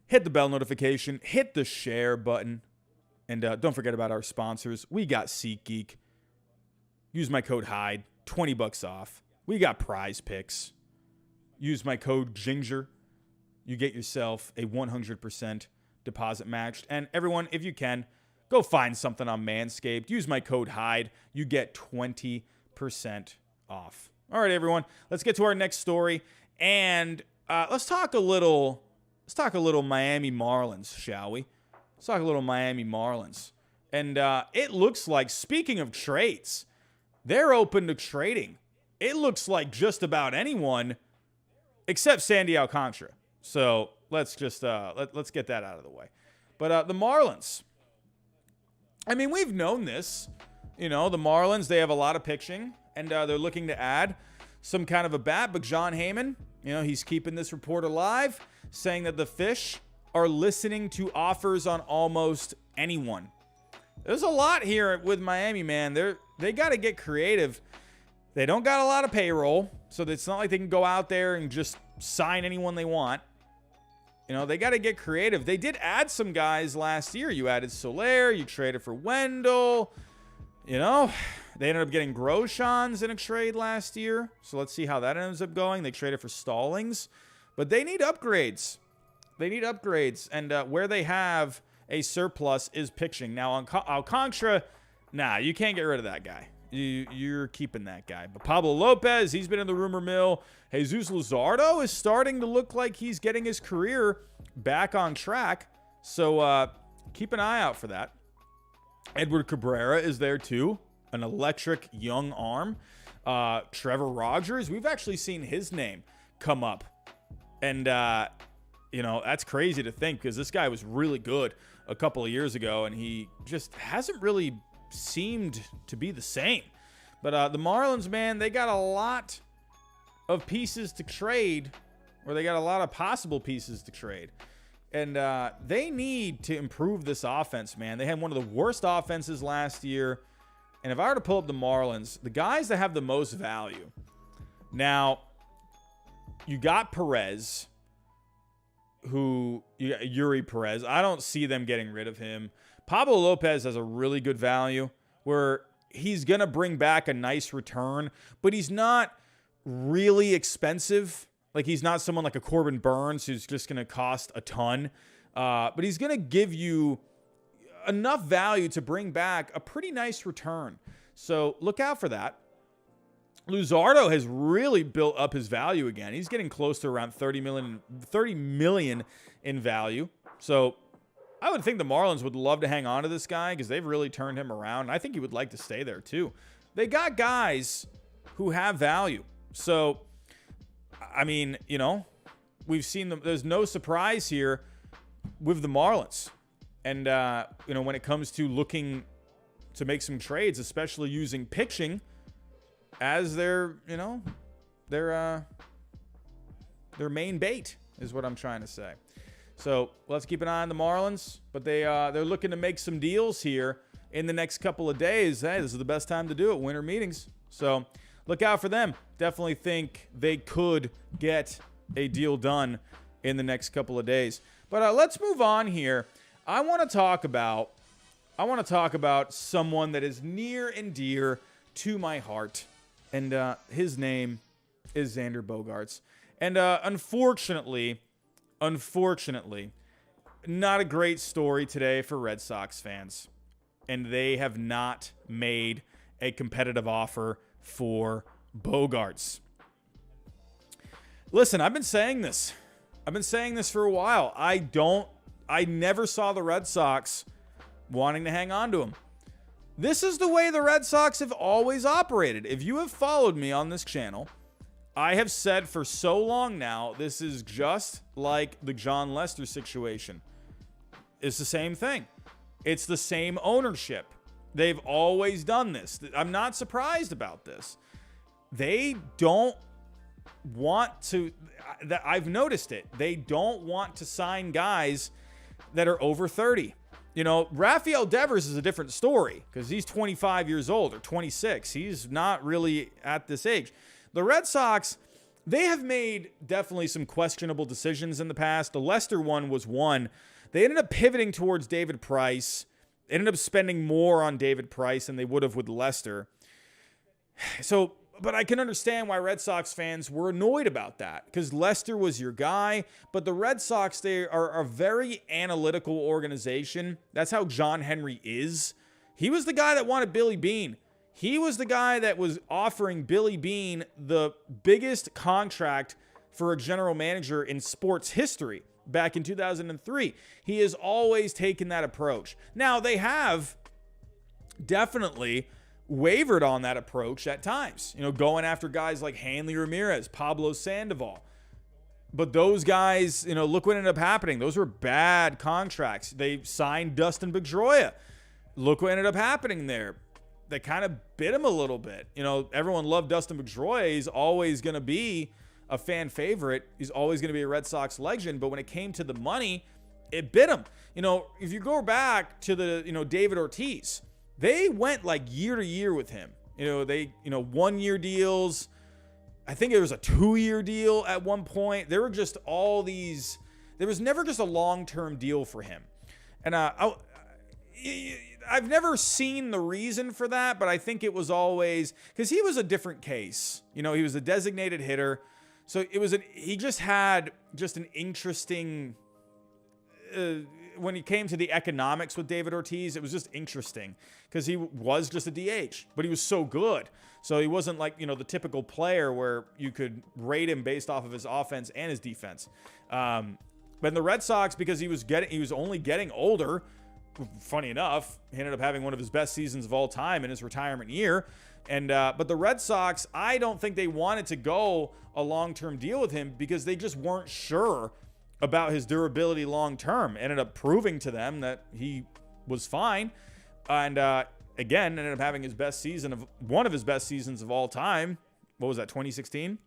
Hit the bell notification. Hit the share button. And don't forget about our sponsors. We got SeatGeek. Use my code HYDE. $20 off. We got Prize Picks. Use my code GINGER. You get yourself a 100% deposit matched. And everyone, if you can, go find something on Manscaped. Use my code HYDE. You get 20% off. All right, everyone. Let's get to our next story. And let's talk a little Miami Marlins, shall we? Let's talk a little Miami Marlins. And it looks like, speaking of trades, they're open to trading. It looks like just about anyone except Sandy Alcantara. So let's just let's get that out of the way. But the Marlins, I mean, we've known this. You know, the Marlins, they have a lot of pitching, and they're looking to add some kind of a bat. But John Heyman, you know, he's keeping this report alive, saying that the Fish are listening to offers on almost anyone. There's a lot here with Miami, man. They got to get creative. They don't got a lot of payroll, so it's not like they can go out there and just sign anyone they want. You know, they got to get creative. They did add some guys last year. You added Soler. You traded for Wendell. You know, they ended up getting Groshans in a trade last year. So let's see how that ends up going. They traded for Stallings. But they need upgrades. They need upgrades. And where they have a surplus is pitching. Now, on Alcantara, nah, you can't get rid of that guy. You're keeping that guy. But Pablo Lopez, he's been in the rumor mill. Jesus Luzardo is starting to look like he's getting his career back on track. So keep an eye out for that. Edward Cabrera is there too. An electric young arm. Trevor Rogers, we've actually seen his name come up. And, you know, that's crazy to think because this guy was really good a couple of years ago. And he just hasn't really seemed to be the same. But the Marlins, man, they got a lot of pieces to trade, or they got a lot of possible pieces to trade. And they need to improve this offense, man. They had one of the worst offenses last year. And if I were to pull up the Marlins, the guys that have the most value. Now, you got Perez, Yuri Perez. I don't see them getting rid of him. Pablo Lopez has a really good value where he's going to bring back a nice return, but he's not really expensive. Like, he's not someone like a Corbin Burns who's just going to cost a ton. But he's going to give you enough value to bring back a pretty nice return. So look out for that. Luzardo has really built up his value again. He's getting close to around 30 million in value. So I would think the Marlins would love to hang on to this guy because they've really turned him around. I think he would like to stay there too. They got guys who have value. So, I mean, you know, we've seen them. There's no surprise here with the Marlins. And, you know, when it comes to looking to make some trades, especially using pitching as their, you know, their main bait is what I'm trying to say. So let's keep an eye on the Marlins, but they're looking to make some deals here in the next couple of days. Hey, this is the best time to do it, winter meetings. So look out for them. Definitely think they could get a deal done in the next couple of days. But let's move on here. I want to talk about someone that is near and dear to my heart, and his name is Xander Bogaerts. And unfortunately, not a great story today for Red Sox fans. And they have not made a competitive offer for Bogaerts. Listen, I've been saying this for a while. I never saw the Red Sox wanting to hang on to him. This is the way the Red Sox have always operated. If you have followed me on this channel, I have said for so long now, this is just like the John Lester situation. It's the same thing. It's the same ownership. They've always done this. I'm not surprised about this. They don't want to, I've noticed it. They don't want to sign guys that are over 30. You know, Rafael Devers is a different story because he's 25 years old or 26. He's not really at this age. The Red Sox, they have made definitely some questionable decisions in the past. The Lester one was one. They ended up pivoting towards David Price. They ended up spending more on David Price than they would have with Lester. So, but I can understand why Red Sox fans were annoyed about that because Lester was your guy. But the Red Sox, they are a very analytical organization. That's how John Henry is. He was the guy that wanted Billy Beane. He was the guy that was offering Billy Beane the biggest contract for a general manager in sports history back in 2003. He has always taken that approach. Now, they have definitely wavered on that approach at times, you know, going after guys like Hanley Ramirez, Pablo Sandoval. But those guys, you know, look what ended up happening. Those were bad contracts. They signed Dustin Pedroia. Look what ended up happening there. They kind of bit him a little bit. You know, everyone loved Dustin Pedroia. He's always going to be a fan favorite. He's always going to be a Red Sox legend. But when it came to the money, it bit him. You know, if you go back to the, you know, David Ortiz, they went like year to year with him. You know, they, you know, 1 year deals. I think it was a 2-year deal at one point. There were just all these, there was never just a long-term deal for him. And I've never seen the reason for that, but I think it was always, because he was a different case. You know, he was a designated hitter. So it was, he just had just an interesting, when he came to the economics with David Ortiz, it was just interesting because he was just a DH, but he was so good. So he wasn't like, you know, the typical player where you could rate him based off of his offense and his defense. But in the Red Sox, because he was only getting older, funny enough, he ended up having one of his best seasons of all time in his retirement year. And but the Red Sox, I don't think they wanted to go a long-term deal with him because they just weren't sure about his durability long-term. Ended up proving to them that he was fine. And again, ended up having his best season of one of his best seasons of all time. What was that, 2016?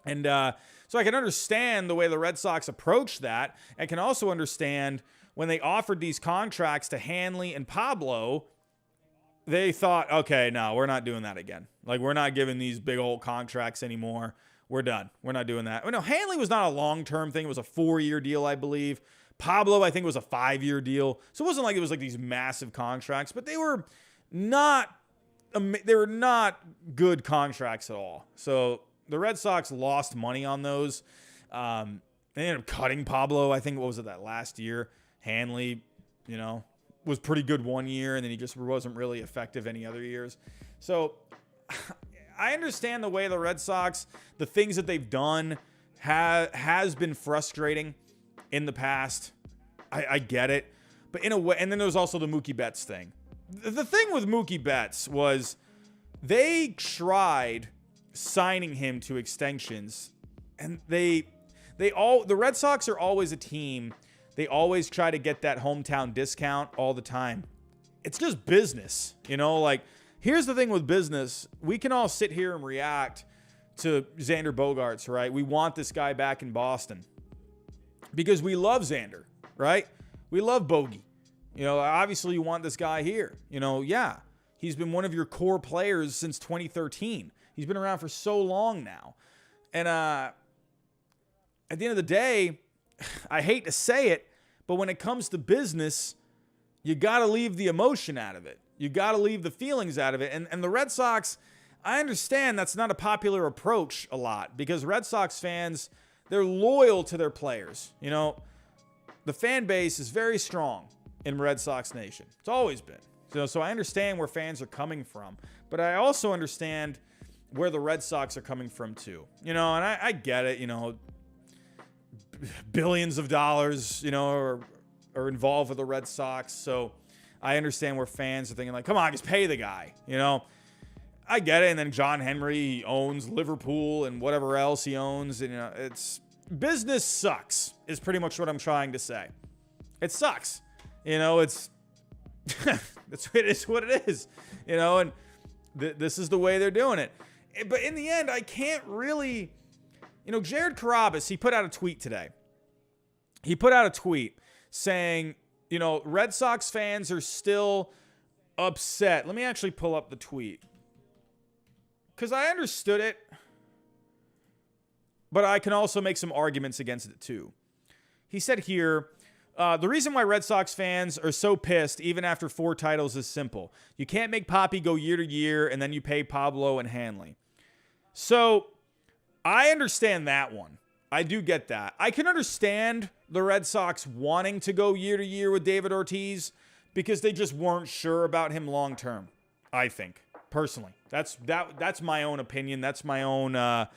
And so I can understand the way the Red Sox approached that. I can also understand when they offered these contracts to Hanley and Pablo, they thought, okay, no, we're not doing that again. Like, we're not giving these big old contracts anymore. We're done. We're not doing that. No, Hanley was not a long-term thing. It was a 4-year deal, I believe. Pablo, I think, was a 5-year deal. So it wasn't like it was like these massive contracts, but they were not good contracts at all. So the Red Sox lost money on those. They ended up cutting Pablo, I think, what was it, that last year? Hanley, you know, was pretty good 1 year, and then he just wasn't really effective any other years. So I understand the way the Red Sox, the things that they've done has been frustrating in the past. I get it. But in a way, and then there's also the Mookie Betts thing. The thing with Mookie Betts was they tried signing him to extensions, and the Red Sox are always a team. They always try to get that hometown discount all the time. It's just business, you know, like, here's the thing with business. We can all sit here and react to Xander Bogaerts, right? We want this guy back in Boston because we love Xander, right? We love Bogey. You know, obviously you want this guy here. You know, yeah, he's been one of your core players since 2013. He's been around for so long now. And at the end of the day, I hate to say it, but when it comes to business, you got to leave the emotion out of it. You got to leave the feelings out of it. And the Red Sox, I understand that's not a popular approach a lot because Red Sox fans, they're loyal to their players. You know, the fan base is very strong in Red Sox Nation. It's always been. So I understand where fans are coming from, but I also understand where the Red Sox are coming from too. You know, and I get it, you know, billions of dollars, you know, are involved with the Red Sox. So I understand where fans are thinking like, come on, just pay the guy, you know. I get it. And then John Henry owns Liverpool and whatever else he owns. And, you know, it's business sucks is pretty much what I'm trying to say. It sucks. You know, it's it's what it is, you know, and this is the way they're doing it. But in the end, I can't really, you know, Jared Carrabis, he put out a tweet today. He put out a tweet saying, you know, Red Sox fans are still upset. Let me actually pull up the tweet, because I understood it, but I can also make some arguments against it too. He said here, the reason why Red Sox fans are so pissed even after 4 titles is simple. You can't make Papi go year to year and then you pay Pablo and Hanley. So I understand that one. I do get that. I can understand the Red Sox wanting to go year to year with David Ortiz because they just weren't sure about him long term, I think, personally. That's my own opinion. That's my own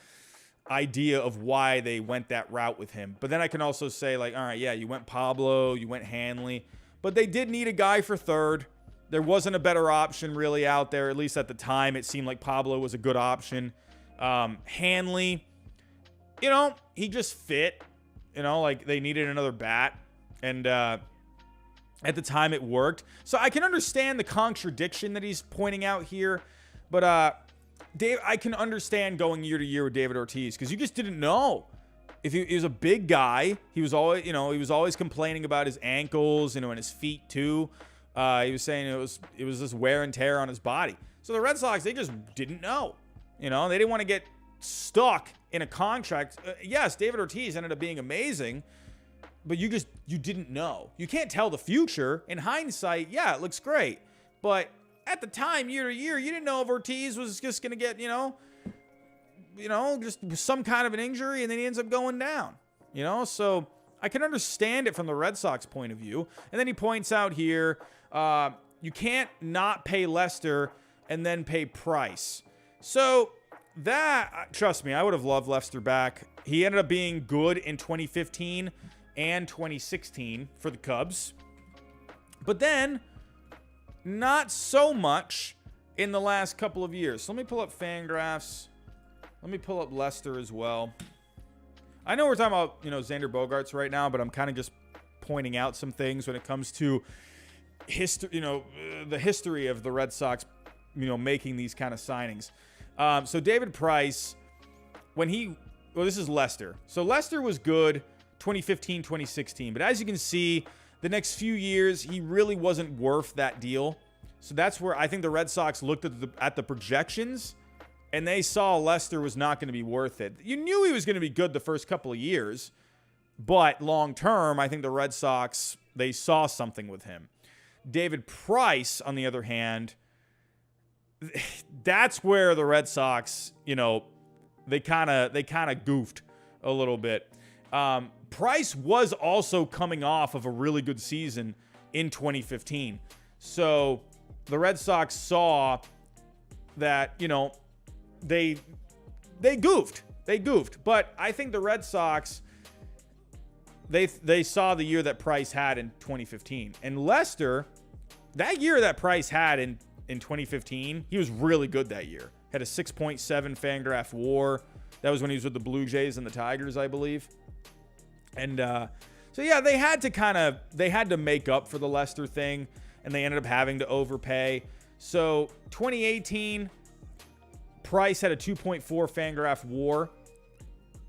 idea of why they went that route with him. But then I can also say, like, all right, yeah, you went Pablo, you went Hanley, but they did need a guy for third. There wasn't a better option really out there, at least at the time. It seemed like Pablo was a good option. Hanley, you know, he just fit, you know, like they needed another bat, and at the time it worked. So I can understand the contradiction that he's pointing out here, but Dave, I can understand going year to year with David Ortiz because you just didn't know. If he was a big guy, he was always complaining about his ankles, you know, and his feet too. He was saying it was this wear and tear on his body. So the Red Sox, they just didn't know. You know, they didn't want to get stuck in a contract. Yes, David Ortiz ended up being amazing, but you didn't know. You can't tell the future. In hindsight, yeah, it looks great, but at the time, year to year, you didn't know if Ortiz was just going to get, you know, just some kind of an injury, and then he ends up going down, you know? So I can understand it from the Red Sox point of view. And then he points out here, you can't not pay Lester and then pay Price. So that, trust me, I would have loved Lester back. He ended up being good in 2015 and 2016 for the Cubs. But then not so much in the last couple of years. So let me pull up Fangraphs. Let me pull up Lester as well. I know we're talking about, you know, Xander Bogaerts right now, but I'm kind of just pointing out some things when it comes to history, you know, the history of the Red Sox, you know, making these kind of signings. So David Price, this is Lester. So Lester was good 2015, 2016, but as you can see, the next few years, he really wasn't worth that deal. So that's where I think the Red Sox looked at the projections, and they saw Lester was not going to be worth it. You knew he was going to be good the first couple of years, but long term, I think the Red Sox, they saw something with him. David Price, on the other hand, that's where the Red Sox, you know, they kind of goofed a little bit. Price was also coming off of a really good season in 2015. So the Red Sox saw that, you know, they goofed. They goofed. But I think the Red Sox, they saw the year that Price had in 2015. And Lester, that year that Price had in 2015, he was really good that year. Had a 6.7 Fangraph WAR. That was when he was with the Blue Jays and the Tigers, I believe. And so, yeah, they had to make up for the Lester thing, and they ended up having to overpay. So 2018, Price had a 2.4 Fangraph WAR,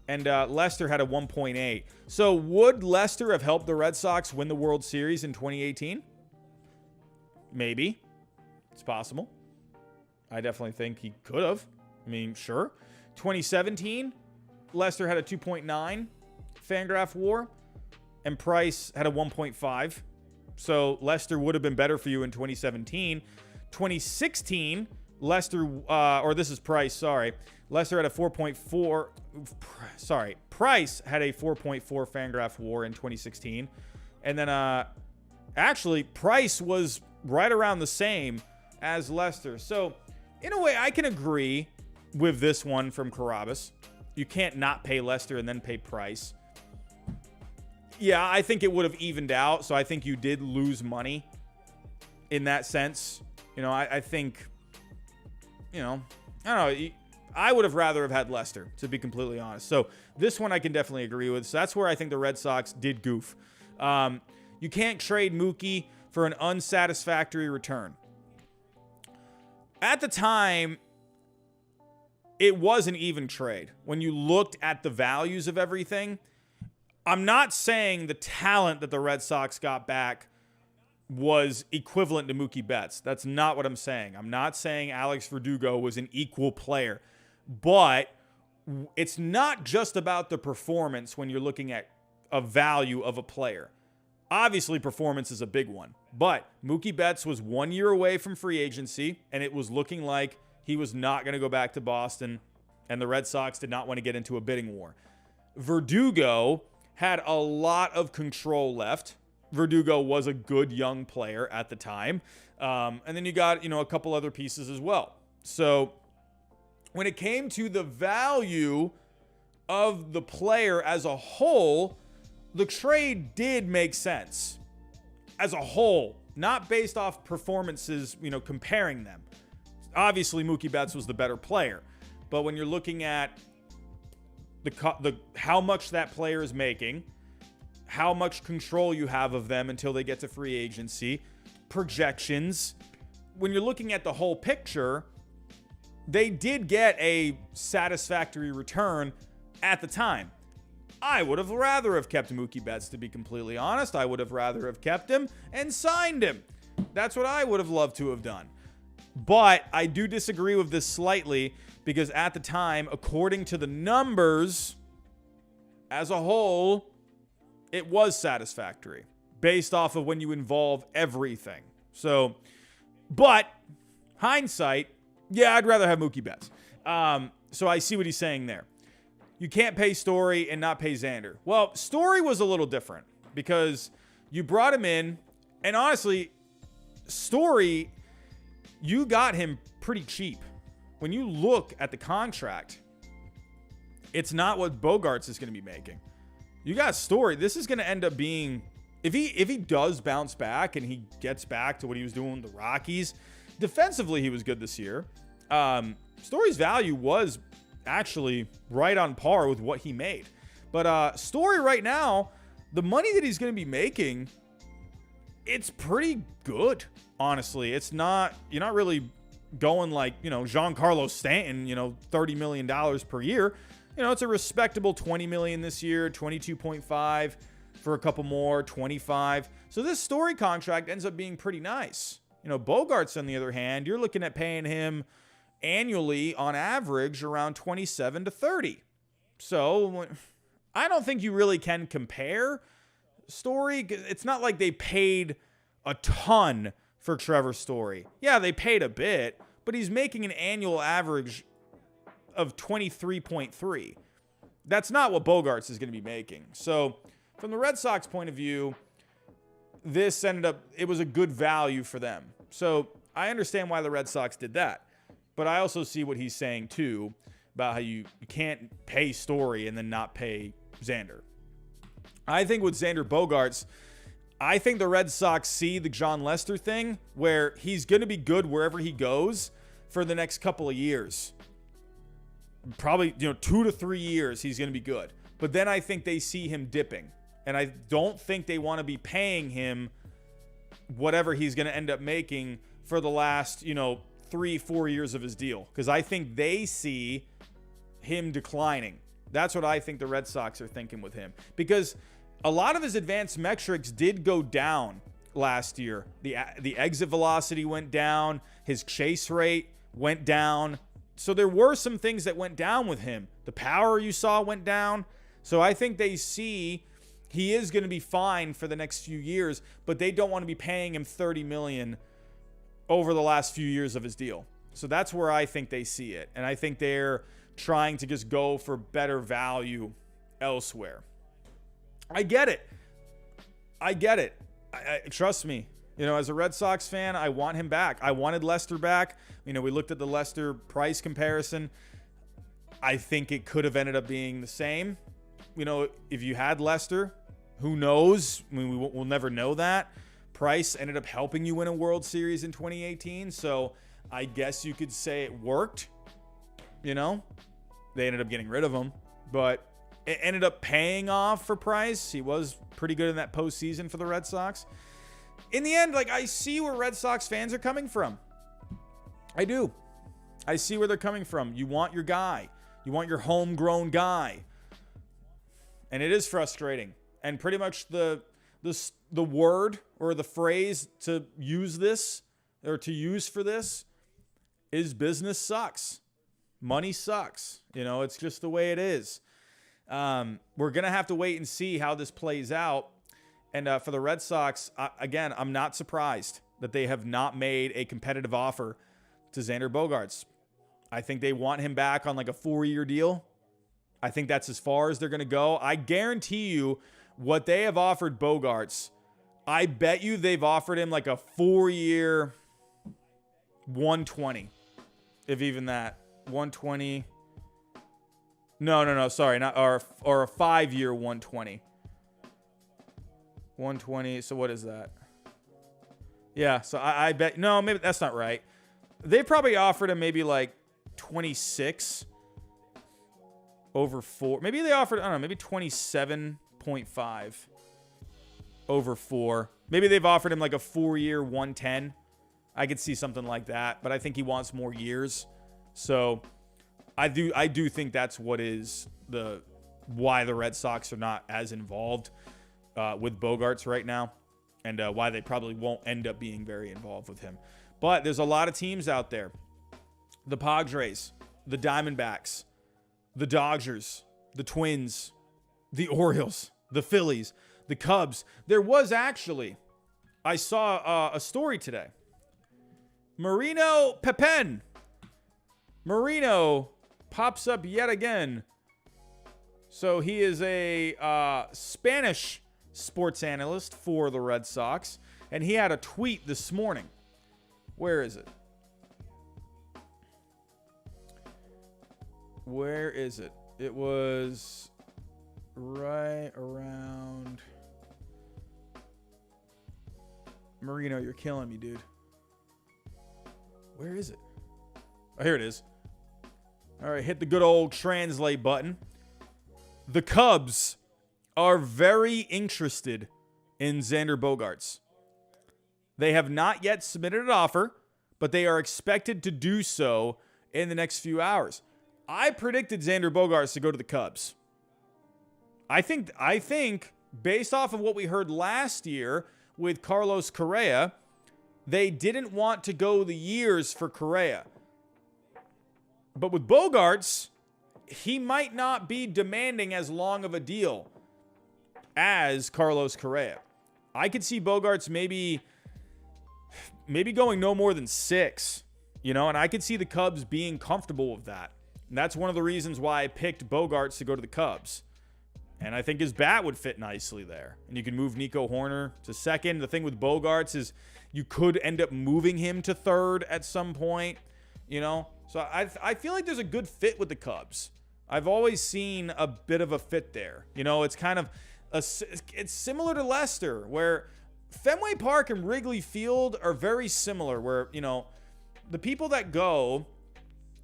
and Lester had a 1.8. So would Lester have helped the Red Sox win the World Series in 2018? Maybe. It's possible. I definitely think he could have. I mean, sure. 2017, Lester had a 2.9 Fangraph WAR, and Price had a 1.5. So Lester would have been better for you in 2017. 2016, Lester, or this is Price, sorry. Lester had a 4.4, sorry. Price had a 4.4 Fangraph WAR in 2016. And then, actually, Price was right around the same as Lester. So, in a way, I can agree with this one from Carrabis. You can't not pay Lester and then pay Price. Yeah, I think it would have evened out, so I think you did lose money in that sense. I think, I don't know. I would have rather have had Lester, to be completely honest. So this one I can definitely agree with. So that's where I think the Red Sox did goof. You can't trade Mookie for an unsatisfactory return. At the time, it was an even trade. When you looked at the values of everything, I'm not saying the talent that the Red Sox got back was equivalent to Mookie Betts. That's not what I'm saying. I'm not saying Alex Verdugo was an equal player. But it's not just about the performance when you're looking at a value of a player. Obviously, performance is a big one. But Mookie Betts was 1 year away from free agency, and it was looking like he was not going to go back to Boston, and the Red Sox did not want to get into a bidding war. Verdugo had a lot of control left. Verdugo was a good young player at the time. And then you got, a couple other pieces as well. So when it came to the value of the player as a whole, the trade did make sense as a whole, not based off performances, comparing them. Obviously, Mookie Betts was the better player, but when you're looking at the how much that player is making, how much control you have of them until they get to free agency, projections, when you're looking at the whole picture, they did get a satisfactory return at the time. I would have rather have kept Mookie Betts, to be completely honest. I would have rather have kept him and signed him. That's what I would have loved to have done. But I do disagree with this slightly because at the time, according to the numbers, as a whole, it was satisfactory based off of when you involve everything. So, but hindsight, yeah, I'd rather have Mookie Betts. So I see what he's saying there. You can't pay Story and not pay Xander. Well, Story was a little different because you brought him in, and honestly, Story, you got him pretty cheap. When you look at the contract, it's not what Bogaerts is going to be making. You got Story. This is going to end up being, if he does bounce back and he gets back to what he was doing with the Rockies, defensively he was good this year. Story's value was actually right on par with what he made. But Story right now, the money that he's going to be making, it's pretty good, honestly. It's not, you're not really going like, Giancarlo Stanton, $30 million per year. It's a respectable $20 million this year, 22.5 for a couple more, 25. So this Story contract ends up being pretty nice. Bogaerts, on the other hand, you're looking at paying him annually on average around 27 to 30. So I don't think you really can compare Story. It's not like they paid a ton for Trevor Story. Yeah, they paid a bit, but he's making an annual average of 23.3. That's not what Bogaerts is going to be making. So from the Red Sox point of view, this it was a good value for them. So I understand why the Red Sox did that. But I also see what he's saying, too, about how you can't pay Story and then not pay Xander. I think with Xander Bogaerts, I think the Red Sox see the John Lester thing where he's going to be good wherever he goes for the next couple of years. Probably, 2 to 3 years, he's going to be good. But then I think they see him dipping. And I don't think they want to be paying him whatever he's going to end up making for the last, 3-4 years of his deal, because I think they see him declining. That's what I think the Red Sox are thinking with him, because a lot of his advanced metrics did go down last year. The exit velocity went down, his chase rate went down. So there were some things that went down with him. The power you saw went down. So I think they see he is going to be fine for the next few years, but they don't want to be paying him $30 million over the last few years of his deal. So that's where I think they see it. And I think they're trying to just go for better value elsewhere. I get it. Trust me. As a Red Sox fan, I want him back. I wanted Lester back. We looked at the Lester price comparison. I think it could have ended up being the same. If you had Lester, who knows? We'll never know that. Price ended up helping you win a World Series in 2018. So I guess you could say it worked. You know, they ended up getting rid of him, but it ended up paying off for Price. He was pretty good in that postseason for the Red Sox. In the end, like, I see where Red Sox fans are coming from. I do. I see where they're coming from. You want your guy. You want your homegrown guy. And it is frustrating. And pretty much the word or the phrase to use this or to use for this is business sucks. Money sucks. You know, it's just the way it is. We're going to have to wait and see how this plays out. And for the Red Sox, again, I'm not surprised that they have not made a competitive offer to Xander Bogaerts. I think they want him back on like a 4-year deal. I think that's as far as they're going to go. I guarantee you what they have offered Bogaerts, I bet you they've offered him like a 4-year 120. If even that. 120. No. Sorry. Not or a 5-year 120. 120. So what is that? Yeah. So I bet. No, maybe that's not right. They probably offered him maybe like 26 over 4. Maybe they offered, I don't know, maybe 27.5 over 4. Maybe they've offered him like a 4-year 110. I could see something like that, but I think he wants more years. So I do think that's what is why the Red Sox are not as involved with Bogaerts right now, and why they probably won't end up being very involved with him. But there's a lot of teams out there. The Padres, the Diamondbacks, the Dodgers, the Twins, the Orioles, the Phillies, the Cubs. There was actually, I saw a story today. Marino Pepen. Marino pops up yet again. So he is a Spanish sports analyst for the Red Sox. And he had a tweet this morning. Where is it? Where is it? It was right around. Marino, you're killing me, dude. Where is it? Oh, here it is. All right, hit the good old translate button. The Cubs are very interested in Xander Bogaerts. They have not yet submitted an offer, but they are expected to do so in the next few hours. I predicted Xander Bogaerts to go to the Cubs. I think based off of what we heard last year with Carlos Correa, they didn't want to go the years for Correa. But with Bogaerts, he might not be demanding as long of a deal as Carlos Correa. I could see Bogaerts maybe going no more than 6, and I could see the Cubs being comfortable with that. And that's one of the reasons why I picked Bogaerts to go to the Cubs. And I think his bat would fit nicely there. And you can move Nico Horner to second. The thing with Bogaerts is you could end up moving him to third at some point, So I feel like there's a good fit with the Cubs. I've always seen a bit of a fit there. It's kind of it's similar to Leicester, where Fenway Park and Wrigley Field are very similar, where, the people that go,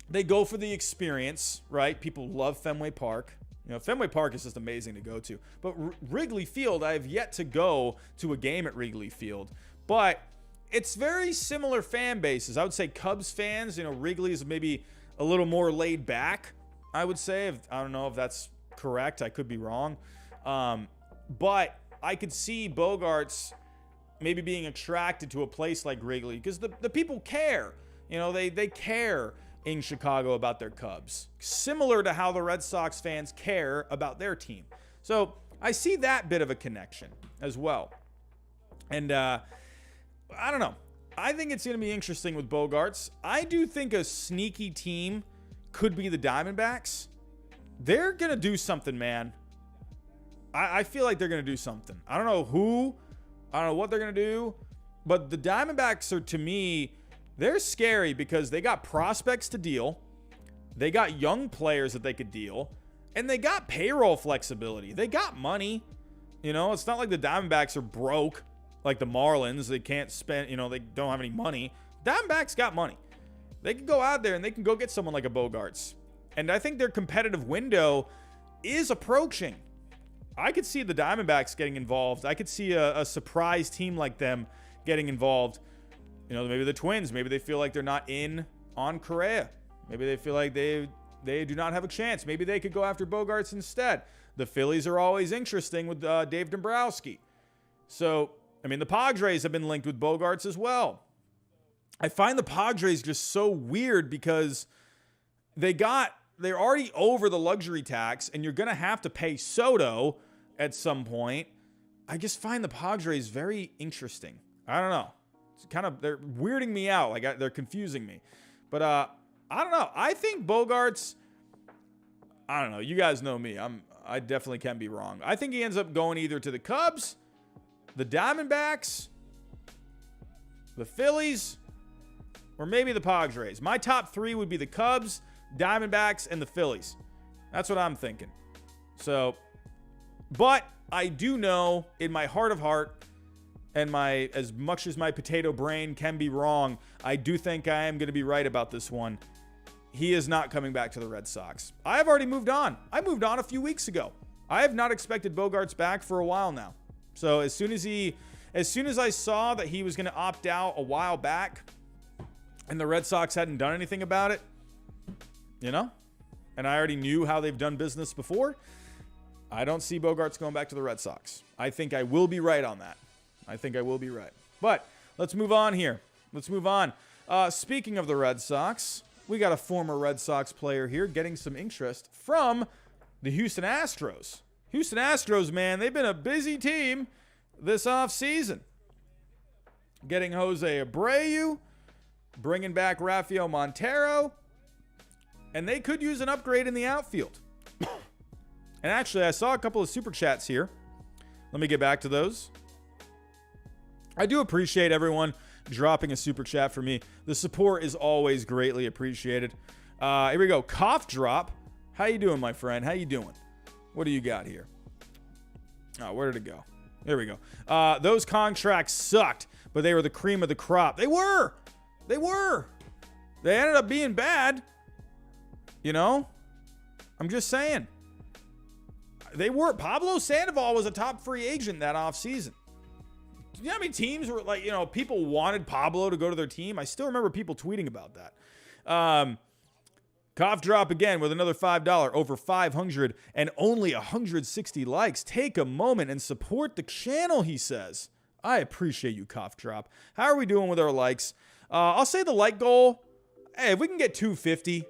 they go for the experience, right? People love Fenway Park. Fenway Park is just amazing to go to. But Wrigley Field, I have yet to go to a game at Wrigley Field. But it's very similar fan bases. I would say Cubs fans, Wrigley is maybe a little more laid back, I would say. I don't know if that's correct. I could be wrong. But I could see Bogaerts maybe being attracted to a place like Wrigley because the people care. They care in Chicago about their Cubs, similar to how the Red Sox fans care about their team. So I see that bit of a connection as well. And I don't know. I think it's going to be interesting with Bogaerts. I do think a sneaky team could be the Diamondbacks. They're going to do something, man. I feel like they're going to do something. I don't know who. I don't know what they're going to do. But the Diamondbacks are, to me, they're scary because they got prospects to deal. They got young players that they could deal. And they got payroll flexibility. They got money. It's not like the Diamondbacks are broke. like the Marlins. They can't spend, they don't have any money. Diamondbacks got money. They can go out there and they can go get someone like a Bogaerts. And I think their competitive window is approaching. I could see the Diamondbacks getting involved. I could see a surprise team like them getting involved. Maybe the Twins. Maybe they feel like they're not in on Correa. Maybe they feel like they do not have a chance. Maybe they could go after Bogaerts instead. The Phillies are always interesting with Dave Dombrowski. So, the Padres have been linked with Bogaerts as well. I find the Padres just so weird because they're already over the luxury tax, and you're going to have to pay Soto at some point. I just find the Padres very interesting. I don't know. They're weirding me out. Like they're confusing me. But I don't know. I think Bogaerts, I don't know. You guys know me. I definitely can be wrong. I think he ends up going either to the Cubs, the Diamondbacks, the Phillies, or maybe the Padres. My top 3 would be the Cubs, Diamondbacks, and the Phillies. That's what I'm thinking. So, but I do know in my heart of heart, and as much as my potato brain can be wrong, I do think I am going to be right about this one. He is not coming back to the Red Sox. I have already moved on. I moved on a few weeks ago. I have not expected Bogaerts back for a while now. So as soon as I saw that he was going to opt out a while back, and the Red Sox hadn't done anything about it, and I already knew how they've done business before, I don't see Bogaerts going back to the Red Sox. I think I will be right on that. I think I will be right. But let's move on here. Let's move on. Speaking of the Red Sox, we got a former Red Sox player here getting some interest from the Houston Astros. Houston Astros, man, they've been a busy team this offseason. Getting Jose Abreu, bringing back Rafael Montero, and they could use an upgrade in the outfield. And actually, I saw a couple of super chats here. Let me get back to those. I do appreciate everyone dropping a super chat for me. The support is always greatly appreciated. Here we go. Cough Drop. How you doing, my friend? How you doing? What do you got here? Oh, where did it go? There we go. Those contracts sucked, but they were the cream of the crop. They were. They ended up being bad. I'm just saying. They were. Pablo Sandoval was a top free agent that offseason. You know how many teams were like, people wanted Pablo to go to their team? I still remember people tweeting about that. Cough Drop again with another $5, over 500 and only 160 likes. Take a moment and support the channel, he says. I appreciate you, Cough Drop. How are we doing with our likes? I'll say the like goal. Hey, if we can get 250,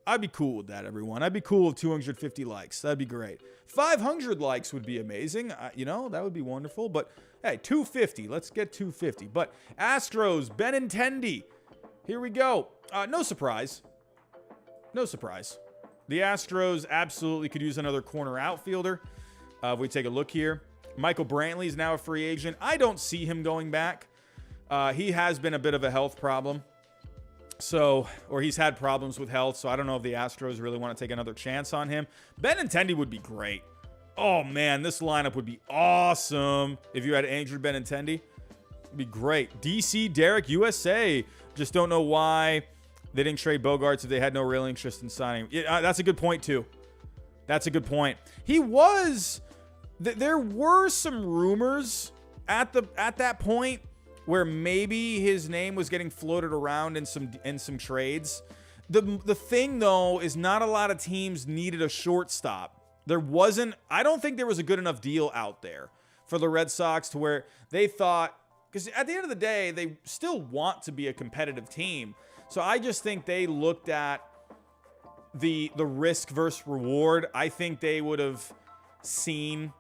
I'd be cool with that, everyone. I'd be cool with 250 likes. That'd be great. 500 likes would be amazing. That would be wonderful. But hey, 250. Let's get 250. But Astros, Benintendi. Here we go. No surprise. No surprise. The Astros absolutely could use another corner outfielder. If we take a look here, Michael Brantley is now a free agent. I don't see him going back. He has been a bit of a health problem. Or he's had problems with health, so I don't know if the Astros really want to take another chance on him. Benintendi would be great. Oh, man, this lineup would be awesome if you had Andrew Benintendi. It'd be great. DC, Derek, USA. Just don't know why they didn't trade Bogaerts if they had no real interest in signing. Yeah, that's a good point, too. That's a good point. He was... There were some rumors at that point where maybe his name was getting floated around in some trades. The thing, though, is not a lot of teams needed a shortstop. I don't think there was a good enough deal out there for the Red Sox to where they thought, because at the end of the day, they still want to be a competitive team. So I just think they looked at the risk versus reward. I think they would have seen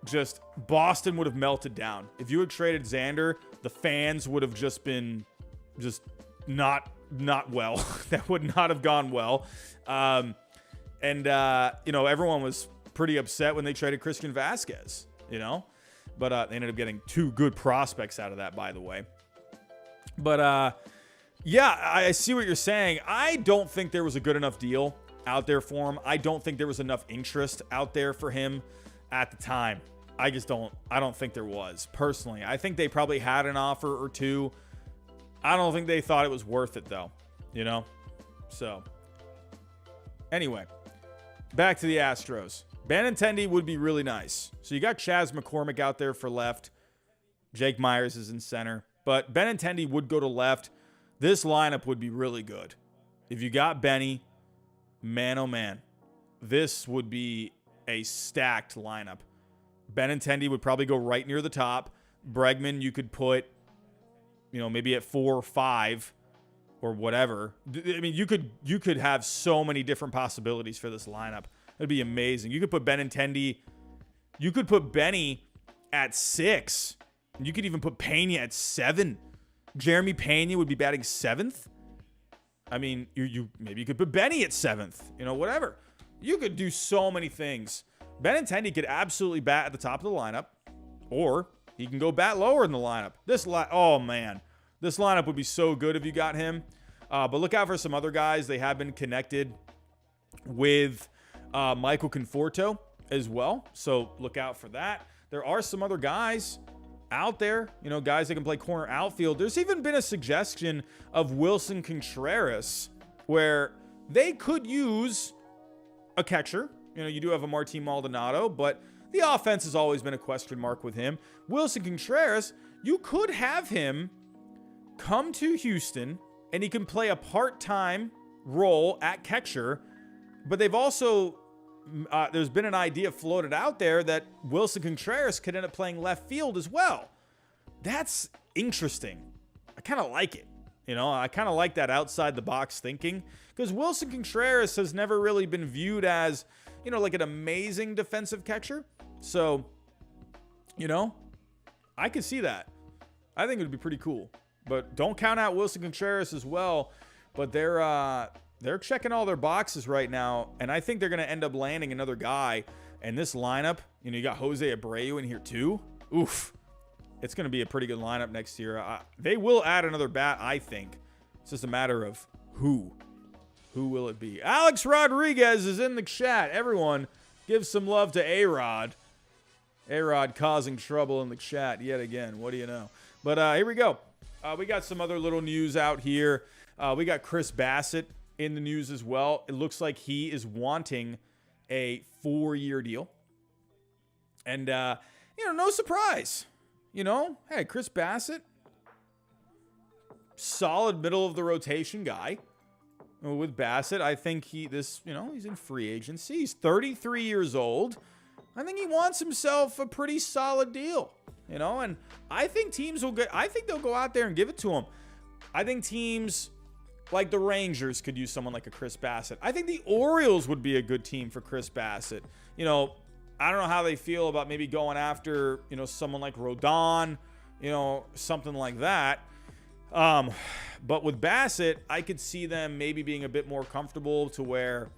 just Boston would have melted down. If you had traded Xander, the fans would have just been not well. That would not have gone well. Everyone was pretty upset when they traded Christian Vasquez, but they ended up getting 2 good prospects out of that, by the way. But yeah, I see what you're saying. I don't think there was a good enough deal out there for him. I don't think there was enough interest out there for him at the time. I don't think there was, personally. I think they probably had an offer or two. I don't think they thought it was worth it, though, So, anyway, back to the Astros. Benintendi would be really nice. So you got Chas McCormick out there for left. Jake Myers is in center. But Benintendi would go to left. This lineup would be really good. If you got Benny, man, oh man, this would be a stacked lineup. Benintendi would probably go right near the top. Bregman, you could put, maybe at 4 or 5 or whatever. I mean, you could have so many different possibilities for this lineup. It'd be amazing. You could put Benintendi. You could put Benny at 6. You could even put Pena at 7. Jeremy Pena would be batting 7th. I mean, maybe you could put Benny at 7th. Whatever. You could do so many things. Benintendi could absolutely bat at the top of the lineup, or he can go bat lower in the lineup. Oh man, this lineup would be so good if you got him. But look out for some other guys. They have been connected with Michael Conforto as well, so look out for that. There are some other guys out there, guys that can play corner outfield. There's even been a suggestion of Wilson Contreras, where they could use a catcher. You do have a Martin Maldonado, but the offense has always been a question mark with him. Wilson Contreras, you could have him come to Houston, and he can play a part-time role at catcher, but they've also, there's been an idea floated out there that Wilson Contreras could end up playing left field as well. That's interesting. I kind of like it. I kind of like that outside-the-box thinking, because Wilson Contreras has never really been viewed as, like an amazing defensive catcher. So, I could see that. I think it would be pretty cool. But don't count out Wilson Contreras as well. But they're checking all their boxes right now, and I think they're going to end up landing another guy. And this lineup, you got Jose Abreu in here too. Oof. It's going to be a pretty good lineup next year. They will add another bat, I think. It's just a matter of who. Who will it be? Alex Rodriguez is in the chat. Everyone, give some love to A-Rod. A-Rod causing trouble in the chat yet again. What do you know? But here we go. We got some other little news out here. We got Chris Bassitt in the news as well. It looks like he is wanting a 4-year deal. And, no surprise. Hey, Chris Bassitt, solid middle of the rotation guy. With Bassitt, I think he's in free agency. He's 33 years old. I think he wants himself a pretty solid deal, and I think they'll go out there and give it to him. I think teams like the Rangers could use someone like a Chris Bassitt. I think the Orioles would be a good team for Chris Bassitt. I don't know how they feel about maybe going after, someone like Rodon, something like that. But with Bassitt, I could see them maybe being a bit more comfortable to where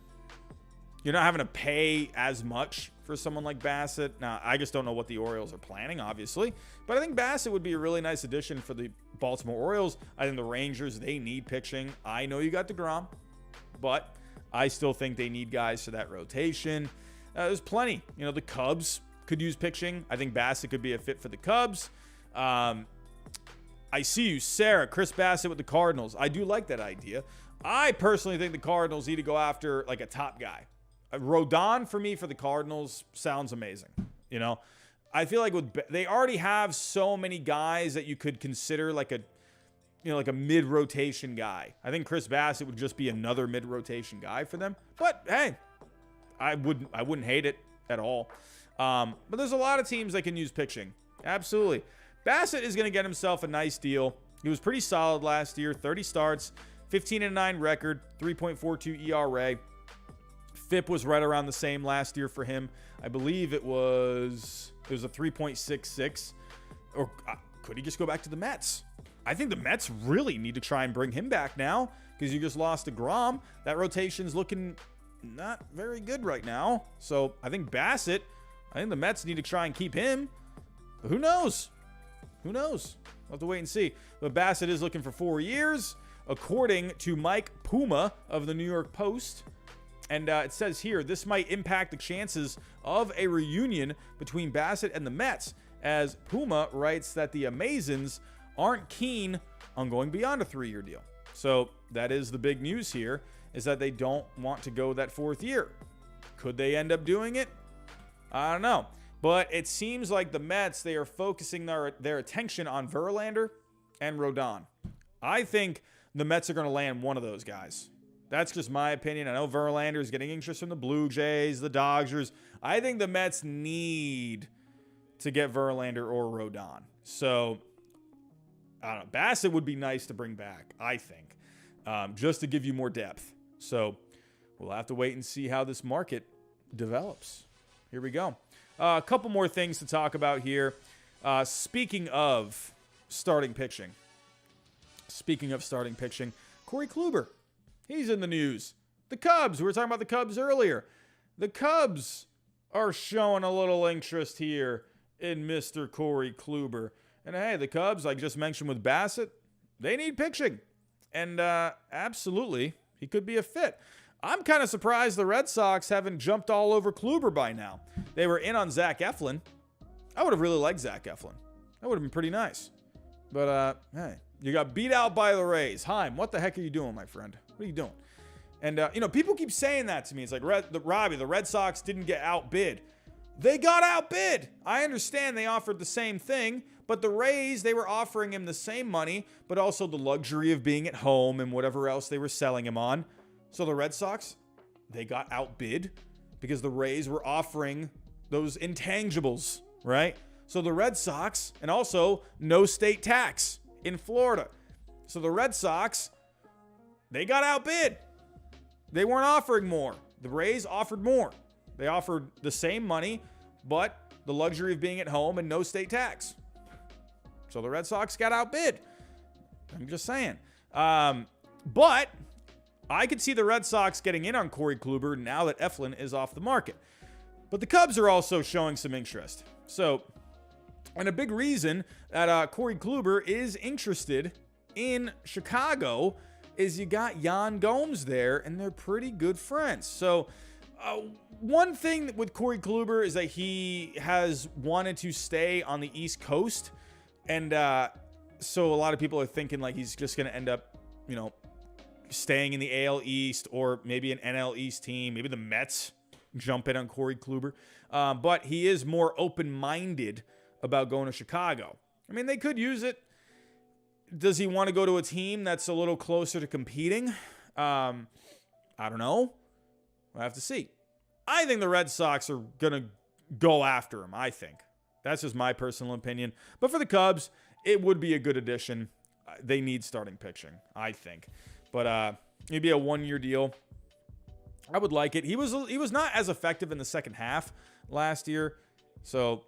you're not having to pay as much for someone like Bassitt. Now, I just don't know what the Orioles are planning, obviously. But I think Bassitt would be a really nice addition for the Baltimore Orioles. I think the Rangers, they need pitching. I know you got DeGrom, but I still think they need guys for that rotation. There's plenty. The Cubs could use pitching. I think Bassitt could be a fit for the Cubs. I see you, Sarah. Chris Bassitt with the Cardinals. I do like that idea. I personally think the Cardinals need to go after like a top guy. Rodon for me for the Cardinals sounds amazing. I feel like they already have so many guys that you could consider like a mid-rotation guy. I think Chris Bassitt would just be another mid-rotation guy for them. But hey, I wouldn't hate it at all. But there's a lot of teams that can use pitching. Absolutely. Bassitt is going to get himself a nice deal. He was pretty solid last year. 30 starts, 15-9 record, 3.42 ERA. FIP was right around the same last year for him. I believe it was a 3.66. Or could he just go back to the Mets? I think the Mets really need to try and bring him back now because you just lost DeGrom. That rotation's looking not very good right now. So I think Bassitt, the Mets need to try and keep him. But who knows? We'll have to wait and see. But Bassitt is looking for 4 years, according to Mike Puma of the New York Post. And it says here, this might impact the chances of a reunion between Bassitt and the Mets, as Puma writes that the Amazons aren't keen on going beyond a 3-year deal. So that is the big news here, is that they don't want to go that 4th year. Could they end up doing it? I don't know. But it seems like the Mets, they are focusing their attention on Verlander and Rodon. I think the Mets are going to land one of those guys. That's just my opinion. I know Verlander is getting interest from the Blue Jays, the Dodgers. I think the Mets need to get Verlander or Rodon. So, I don't know. Bassitt would be nice to bring back, I think, just to give you more depth. So, we'll have to wait and see how this market develops. Here we go. A couple more things to talk about here. Speaking of starting pitching, Corey Kluber. He's in the news. The Cubs, we were talking about the Cubs earlier. The Cubs are showing a little interest here in Mr. Corey Kluber. And hey, the Cubs, like just mentioned with Bassitt, they need pitching. And absolutely, he could be a fit. I'm kind of surprised the Red Sox haven't jumped all over Kluber by now. They were in on Zach Eflin. I would have really liked Zach Eflin. That would have been pretty nice. But, hey, you got beat out by the Rays. Heim, what the heck are you doing, my friend? What are you doing? And, people keep saying that to me. It's like, Robbie, the Red Sox didn't get outbid. They got outbid. I understand they offered the same thing, but the Rays, they were offering him the same money, but also the luxury of being at home and whatever else they were selling him on. So the Red Sox, they got outbid because the Rays were offering those intangibles, right? So the Red Sox, and also no state tax in Florida. So the Red Sox, they got outbid. They weren't offering more. The Rays offered more. They offered the same money, but the luxury of being at home and no state tax. So the Red Sox got outbid. I'm just saying. But I could see the Red Sox getting in on Corey Kluber now that Eflin is off the market. But the Cubs are also showing some interest. So, and a big reason that Corey Kluber is interested in Chicago is you got Yan Gomes there, and they're pretty good friends. So, one thing with Corey Kluber is that he has wanted to stay on the East Coast. And so a lot of people are thinking like he's just going to end up, staying in the AL East or maybe an NL East team. Maybe the Mets jump in on Corey Kluber. But he is more open-minded about going to Chicago. I mean, they could use it. Does he want to go to a team that's a little closer to competing? I don't know. We'll have to see. I think the Red Sox are going to go after him, I think. That's just my personal opinion. But for the Cubs, it would be a good addition. They need starting pitching, I think. But maybe a 1-year deal. I would like it. He was not as effective in the second half last year. So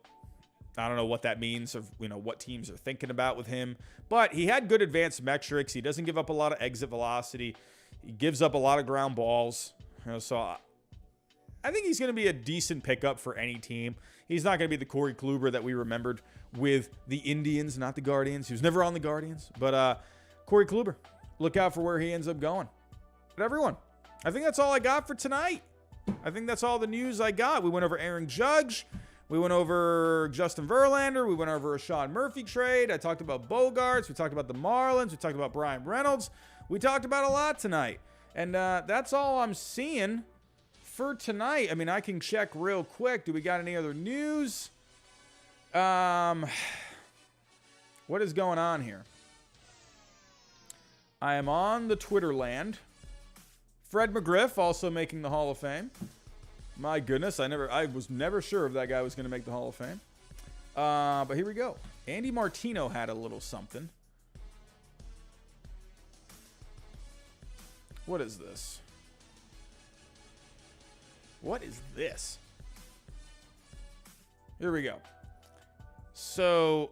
I don't know what that means of, what teams are thinking about with him. But he had good advanced metrics. He doesn't give up a lot of exit velocity. He gives up a lot of ground balls. So I think he's going to be a decent pickup for any team. He's not going to be the Corey Kluber that we remembered with the Indians, not the Guardians. He was never on the Guardians. But Corey Kluber, look out for where he ends up going. But everyone, I think that's all I got for tonight. I think that's all the news I got. We went over Aaron Judge. We went over Justin Verlander. We went over a Sean Murphy trade. I talked about Bogaerts. We talked about the Marlins. We talked about Bryan Reynolds. We talked about a lot tonight. And that's all I'm seeing for tonight. I mean, I can check real quick. Do we got any other news? What is going on here? I am on the Twitter land. Fred McGriff also making the Hall of Fame. My goodness, I was never sure if that guy was going to make the Hall of Fame. But here we go. Andy Martino had a little something. What is this? What is this? Here we go. So,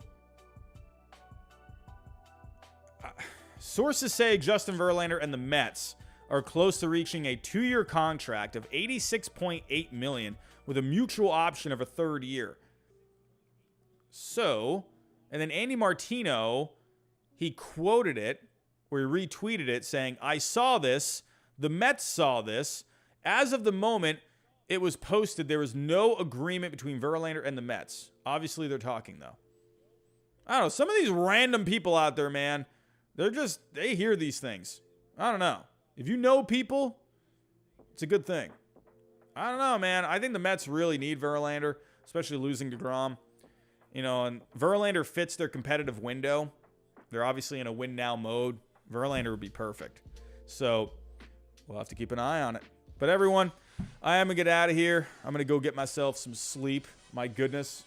sources say Justin Verlander and the Mets are close to reaching a 2-year contract of $86.8 million with a mutual option of a 3rd year. So, and then Andy Martino, he quoted it, or he retweeted it saying, "I saw this, the Mets saw this, As of the moment it was posted, there was no agreement between Verlander and the Mets. Obviously, they're talking, though. I don't know. Some of these random people out there, man, they hear these things. I don't know. If you know people, it's a good thing. I don't know, man. I think the Mets really need Verlander, especially losing DeGrom. And Verlander fits their competitive window. They're obviously in a win-now mode. Verlander would be perfect. So we'll have to keep an eye on it. But everyone, I am going to get out of here. I'm going to go get myself some sleep. My goodness.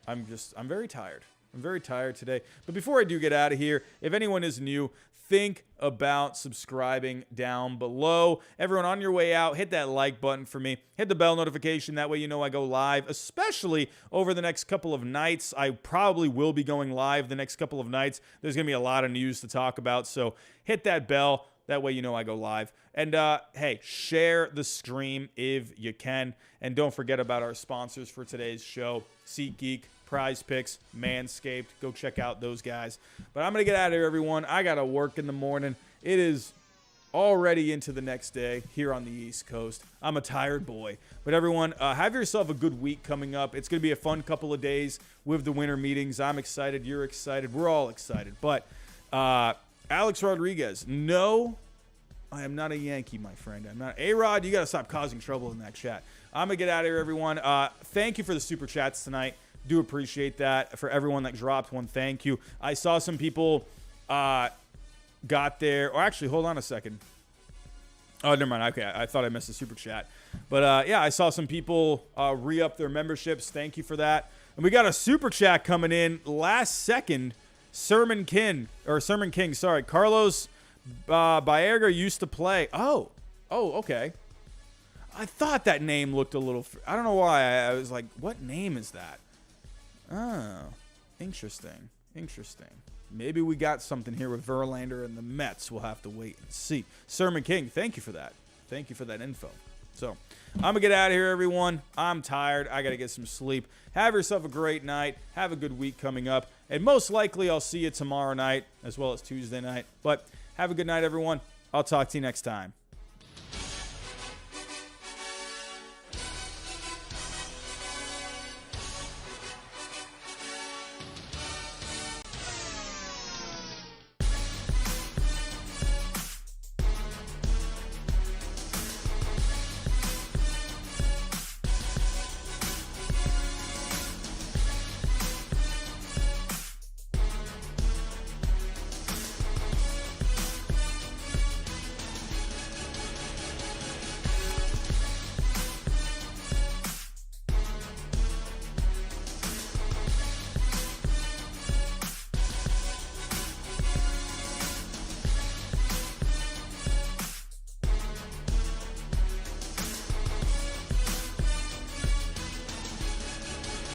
I'm very tired. I'm very tired today. But before I do get out of here, if anyone is new, think about subscribing down below. Everyone, on your way out, hit that like button for me. Hit the bell notification. That way you know I go live, especially over the next couple of nights. I probably will be going live the next couple of nights. There's going to be a lot of news to talk about, so hit that bell. That way you know I go live. And, hey, share the stream if you can. And don't forget about our sponsors for today's show, SeatGeek, Prize Picks, Manscaped. Go check out those guys. But I'm going to get out of here, everyone. I got to work in the morning. It is already into the next day here on the East Coast. I'm a tired boy. But, everyone, have yourself a good week coming up. It's going to be a fun couple of days with the winter meetings. I'm excited. You're excited. We're all excited. But Alex Rodriguez, no, I am not a Yankee, my friend. I'm not. A-Rod, you got to stop causing trouble in that chat. I'm going to get out of here, everyone. Thank you for the super chats tonight. Do appreciate that. For everyone that dropped one, thank you. I saw some people got there. Or actually, hold on a second. Oh, never mind. Okay, I thought I missed a super chat. But, yeah, I saw some people re-up their memberships. Thank you for that. And we got a super chat coming in last second. Sermon King, sorry. Carlos Baerga used to play. Oh, okay. I thought that name looked a little... I don't know why. I was like, what name is that? Oh, interesting. Maybe we got something here with Verlander and the Mets. We'll have to wait and see. Sermon King, thank you for that. Thank you for that info. So, I'm going to get out of here, everyone. I'm tired. I got to get some sleep. Have yourself a great night. Have a good week coming up. And most likely, I'll see you tomorrow night as well as Tuesday night. But have a good night, everyone. I'll talk to you next time.